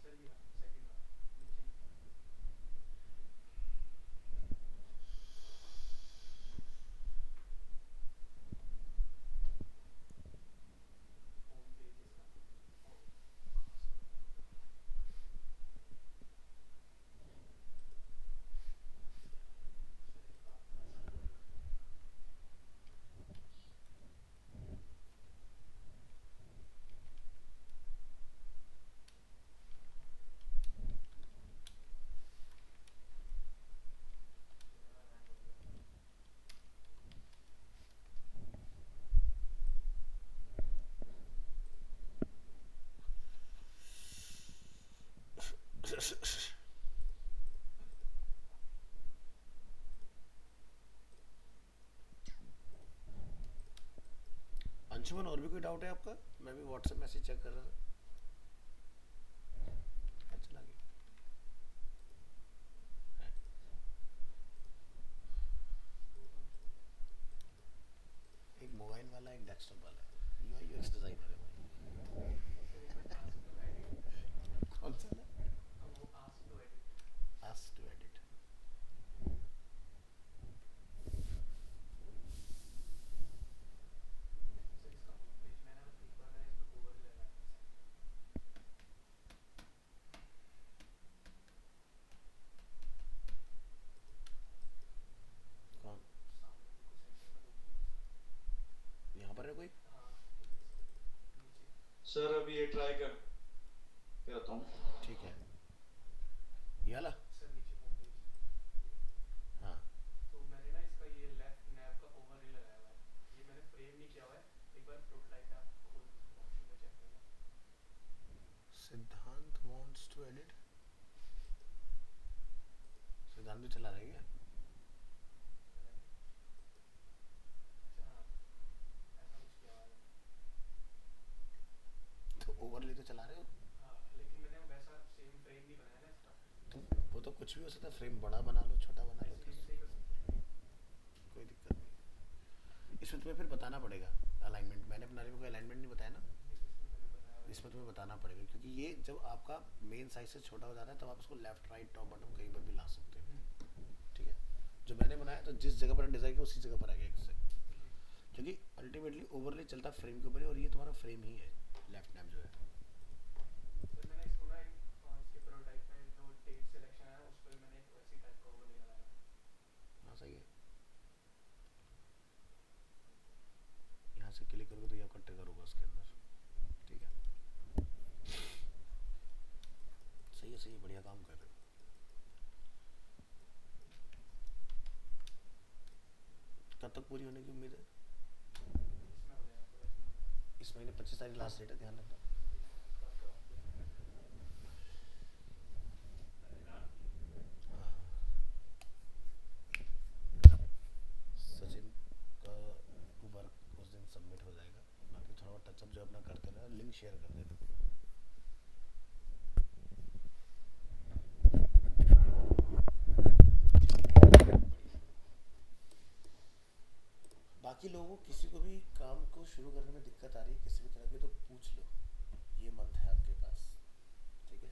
सर ये रहा सेकंड वाला नीचे ही। होम पेज इसका, और सर इसका ask to edit. Camera hang हो गया। अंशुमन और भी कोई डाउट है आपका? मैं भी व्हाट्सएप मैसेज चेक कर रहा था। चला गया है। एक मोबाइल वाला एक डेस्कटॉप वाला है, यूआई यूएक्स डिजाइनर है भाई। सर एक बार आस्क टू एडिट, कौन सा ना? वो ask to edit. Ask to edit, sir इसका होम पेज मैंने एक बार मैंने इस पे ओवरले लगाया था सेंटर में। कौन? सामने बिल्कुल सेंटर में होम पेज इसका। यहाँ पर है कोई? हाँ, ये ट्राई करता हूँ। ठीक है, ये वाला। सर नीचे होम पेज। हाँ, तो मैंने ना इसका ये लेफ्ट नैव का ओवरले लगाया हुआ है, ये मैंने फ्रेम नहीं किया हुआ है। एक बार प्रोटोटाइप पे आप खोल ऑप्शन पे चेक करना। सिद्धांत वांट्स टू एडिट। सिद्धांत भी चला रहा है क्या? पता नहीं। अच्छा हाँ, ऐसा कुछ किया हुआ है। तो ओवरले तो चला रहे हो हाँ लेकिन मैंने वैसा सेम फ्रेम नहीं बनाया ना इसका। तुम। वो तो कुछ भी हो सकता है, फ्रेम बड़ा बना लो, छोटा बना लो, ऐसे यहीं से ही कर सकते हैं। कोई दिक्कत नहीं। इसमें तुम्हें फिर बताना पड़ेगा अलाइनमेंट। मैंने अपने को अलाइनमेंट नहीं बताया ना, नहीं इसमें मैंने बताया हुआ है। इसमें तुम्हें बताना पड़ेगा, क्योंकि ये जब आपका मेन साइज से छोटा हो जाता है तब आप इसको लेफ्ट राइट टॉप बॉटम कहीं पर भी ला सकते हो। ठीक है, जो मैंने बनाया तो जिस जगह पर डिज़ाइन किया उसी जगह पर आ गया इससे, जी। क्योंकि अल्टीमेटली ओवरले चलता फ्रेम के ऊपर है और ये तुम्हारा फ्रेम ही है लेफ्ट नैप जो है। सर मैंने इसको ना इसके प्रोटोटाइप में जो डेट सिलेक्शन है उस पर मैंने एक वैसी टाइप का ओवरले लगाया। हाँ सही है, यहाँ से क्लिक करोगे तो ये आपका ट्रिगर होगा उसके अंदर। ठीक है, सही है, सही है, बढ़िया काम कर रहे हो। कब तक पूरी होने की उम्मीद है? इसमें हो जाएगा पूरा इसमें। इस महीने 25 तारीख लास्ट डेट है, ध्यान रखना। कब कब सचिन का वर्क उस दिन सबमिट हो जाएगा, बाकी थोड़ा बहुत टचअप जो अपना करते रहना, लिंक शेयर कर देना। बाकी लोगों किसी को भी काम को शुरू करने में दिक्कत आ रही है किसी भी तरह की तो पूछ लो, ये मंथ है आपके पास। ठीक है,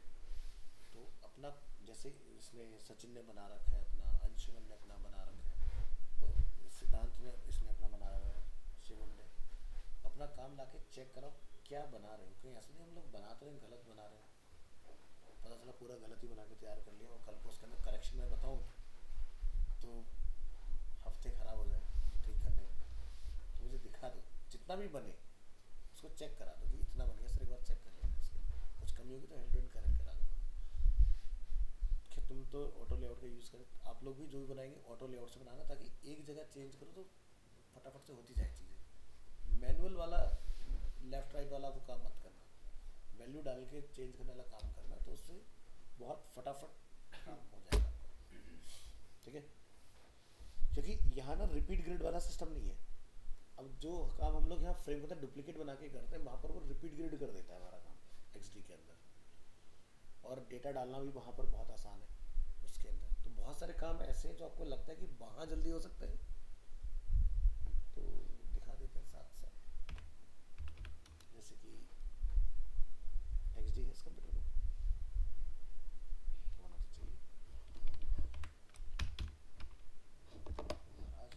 तो अपना जैसे इसमें सचिन ने बना रखा है अपना, अंशुमन ने अपना बना रखा है, तो सिद्धांत ने इसने अपना बना रखा है, शिवम ने अपना काम लाके चेक कराओ क्या बना रहे हो, कहीं ऐसा नहीं हम लोग बना तो नहीं गलत बना रहे हैं, पता चला पूरा गलत ही बना के तैयार कर लिया और कल को उसके अंदर करेक्शन में बताऊँ तो हफ्ते ख़राब हो जाए ठीक करने में। तो मुझे दिखा दो जितना भी बने उसको चेक करा दो कि इतना बन गया सर, एक बार चेक कर लेना, इसके कुछ कमी होगी तो हैंड टू हैंड करेक्ट करा दूँगा। कि तुम तो ऑटो लेआउट का यूज़ करें, आप लोग भी जो भी बनाएंगे ऑटो लेआउट से बनाना, ताकि एक जगह चेंज करो तो फटाफट से होती जाए चीज़ें। मैनुअल वाला लेफ्ट राइट वाला वो काम मत करना, वैल्यू डाल के चेंज करने वाला काम करना, तो उससे बहुत फटाफट काम हो जाएगा। ठीक है, क्योंकि यहाँ ना रिपीट ग्रिड वाला सिस्टम नहीं है। अब जो काम हम लोग यहाँ फ्रेम होता है डुप्लीकेट बना के करते हैं, वहाँ पर वो रिपीट ग्रिड कर देता है हमारा काम एक्सडी के अंदर, और डेटा डालना भी वहाँ पर बहुत आसान है उसके अंदर। तो बहुत सारे काम ऐसे हैं जो आपको लगता है कि वहाँ जल्दी हो सकते हैं, तो दिखा देते हैं साथ साथ। जैसे कि एक्सडी है इस कंप्यूटर में, होना तो चाहिए। आज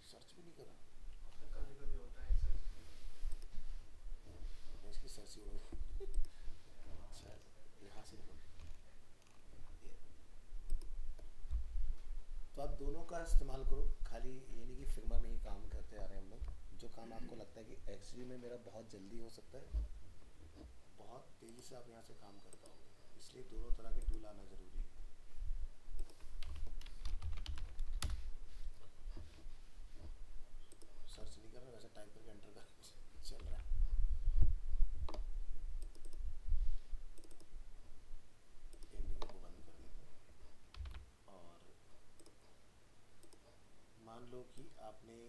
सर्च भी नहीं करा, कभी कभी होता है सर। इसकी सर्च ही हो गई। अच्छा, यहाँ से देखो, ये। तो आप दोनों का इस्तेमाल करो, खाली ये नहीं कि फिग्मा में ही काम करते आ रहे हैं हम लोग। जो काम आपको लगता है कि एक्चुअली में मेरा बहुत जल्दी हो सकता है, बहुत तेज़ी से आप यहाँ से काम कर पाओगे, इसलिए दोनों तरह के टूल आना ज़रूरी है। सर्च नहीं कर रहा, वैसे टाइप करके एंटर कर चल रहा है। एंडिंग को बंद कर देते हैं, और मान लो कि आपने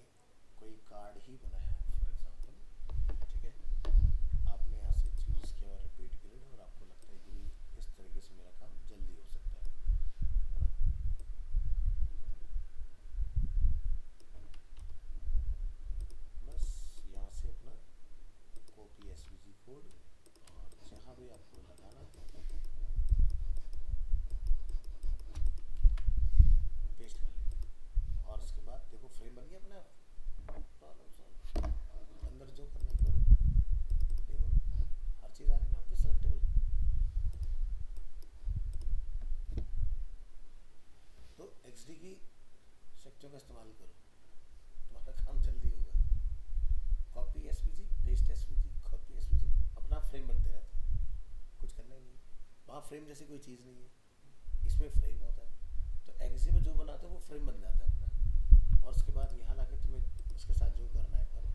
कोई कार्ड ही बनाया है फॉर एग्जांपल। ठीक है, आपने यहाँ से चूज़ किया रिपीट ग्रिड और आपको लगता है कि इस तरीके से मेरा काम जल्दी हो सकता है ना। बस यहाँ से अपना कॉपी एसवीजी कोड और जहाँ भी आपको लगाना पेस्ट कर लें, और उसके बाद देखो फ्रेम बन गया अपने आप, प्रॉब्लम सॉल्व। अंदर जो करना है करो, देखो हर चीज़ आ रही है ना आपके सेलेक्टेबल। तो एक्सडी की शक्तियों का इस्तेमाल करो, तुम्हारा काम जल्दी होगा। Copy SVG paste paste SVG, copy SVG, अपना फ्रेम बनते रहता है, कुछ करना ही नहीं है। वहाँ फ्रेम जैसी कोई चीज़ नहीं है, इसमें फ्रेम होता है। तो एक्सी में जो बनाते हैं वो फ्रेम बन जाता है अपना, और उसके बाद यहाँ लाके तुम्हें उसके साथ जो करना है करो।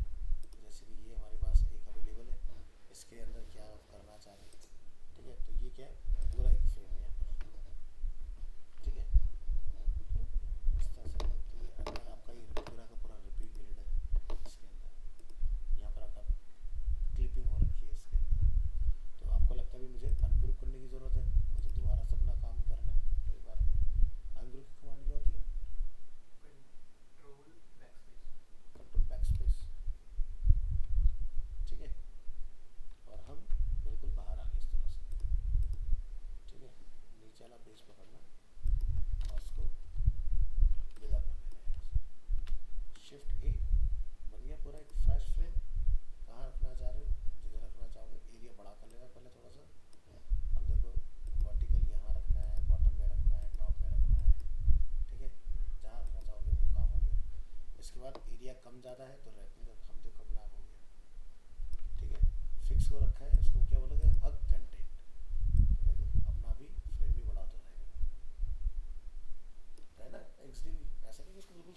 जैसे कि ये हमारे पास एक अवेलेबल है, इसके अंदर क्या आप करना चाह रहे हैं, ठीक है। तो ये क्या है, पूरा एक फ्रेम है यहाँ पर, ठीक है। इस तरह से तो ये अंदर आपका ये पूरा का पूरा रिपीट ग्रिड है इसके अंदर। यहाँ पर आपका क्लिपिंग हो रखी है इसके अंदर। तो आपको लगता है भी मुझे अनग्रुप करने की ज़रूरत है, मुझे दोबारा से अपना काम करना है, कोई बात नहीं। अनग्रुप की कमांड क्या होती है? कंट्रोल बैक स्पेस, ठीक है। और हम बिल्कुल बाहर आ गए इस तरह से, ठीक है। नीचे वाला बेस पकड़ना और उसको विदा कर देना यहाँ से, शिफ्ट ए, बन गया पूरा एक फ्रेश फ्रेम। कहाँ रखना चाह रहे हो, जिधर रखना चाहोगे, एरिया बड़ा कर लेना पहले थोड़ा सा। अब देखो वर्टिकल यहाँ रखना है, बॉटम में रखना है, टॉप में रखना है, ठीक है। जहाँ रखना चाहोगे वो काम हो गया। इसके बाद एरिया कम ज़्यादा है तो रैपिंग का काम देखो अपना आप हो गया, ठीक है। फिक्स हो रखा है, उसको क्या बोलोगे, हग कंटेंट। तो देखो अपना भी फ्रेम भी बड़ा होता रहेगा, है ना। एक्सडी भी ऐसा नहीं कि उसको बिल्कुल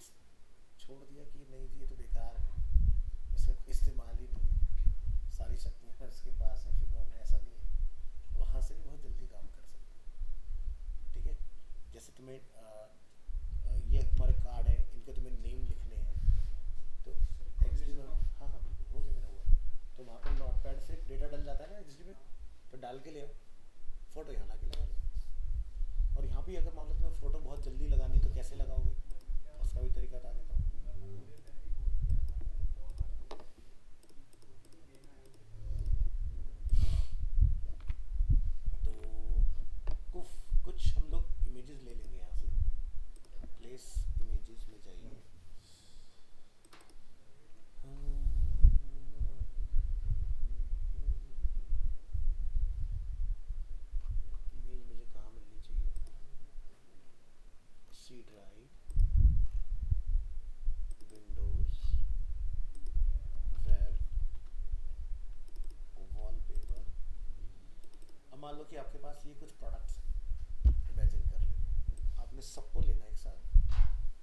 छोड़ दिया कि नहीं जी ये तो बेकार है, इसका कोई इस्तेमाल ही नहीं है, सारी शक्तियाँ इसके पास है फिगर में, ऐसा नहीं है। वहाँ से भी बहुत जल्दी काम कर सकते हैं, ठीक है। जैसे तुम्हें ये तुम्हारे कार्ड है, इनके तुम्हें नेम लिखने हैं, तो एक्सडी में हाँ हाँ बिल्कुल हो गया मेरा हुआ। तो वहाँ पर नोट पैड से डेटा डल जाता है ना एक्सडी में, तो डाल के ले आओ, फोटो यहाँ ला के लगा लो। और यहाँ भी अगर मान लो तुम्हें फोटो बहुत जल्दी लगानी तो कैसे लगाओगे, उसका भी तरीका बता देता हूँ। तो कुछ हम लोग इमेजेस ले लेंगे यहाँ से, प्लेस इमेजेस में जाइए। इमेज मुझे कहाँ मिलनी चाहिए, C drive, Windows, web, wallpaper. अब मान लो कि आपके पास ये कुछ प्रोडक्ट्स हैं, इमेजिन कर लेते हैं, आपने सबको लेना है एक साथ,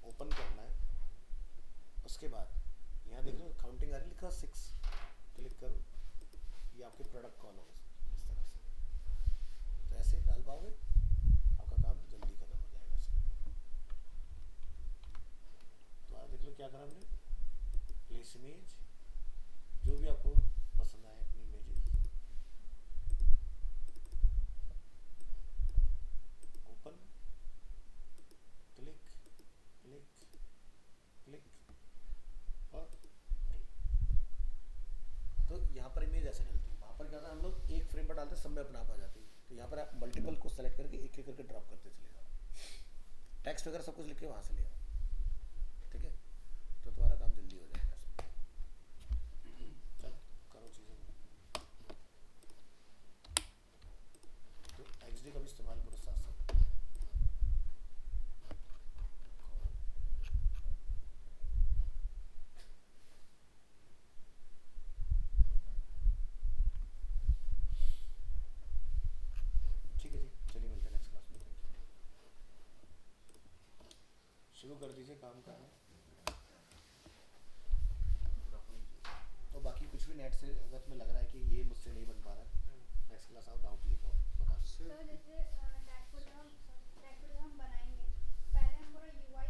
ओपन करना है। उसके बाद यहाँ देख लो काउंटिंग आ रही, लिखा 6, क्लिक करो, ये आपके प्रोडक्ट कौन होगा इस तरह से। तो ऐसे डाल पाओगे, आपका काम जल्दी खत्म हो जाएगा इसके अंदर। तो आप देख लो क्या करा हमने, प्लेस इमेज, जो भी आपको पसंद आए अपनी images, open, click click click और क्लिक। तो यहाँ पर इमेज ऐसे डलती है, वहाँ पर क्या होता है हम लोग एक फ्रेम पर डालते हैं, सब में अपना आप आ जाती है। तो यहाँ पर आप मल्टीपल को सेलेक्ट करके एक एक करके ड्रॉप करते चले जाओ, टेक्स्ट वगैरह सब कुछ लिख के वहाँ से ले आओ, ठीक है। तो तुम्हारा काम जल्दी हो जाएगा इसमें। चलो करो चीज़ें। तो एक्सडी का भी इस्तेमाल करो साथ साथ। ठीक है जी, चलिए मिलते हैं नेक्स्ट क्लास में। Thank you. शुरू कर दीजिए काम करना। तो बाकी कुछ भी नेट से अगर तुम्हें लग रहा है कि ये मुझसे नहीं बन पा रहा है, नेक्स्ट क्लास आओ, डाउट लिखो, बता दो। सर जैसे डैशबोर्ड जब हम बनाएंगे, पहले हम पूरा यूआई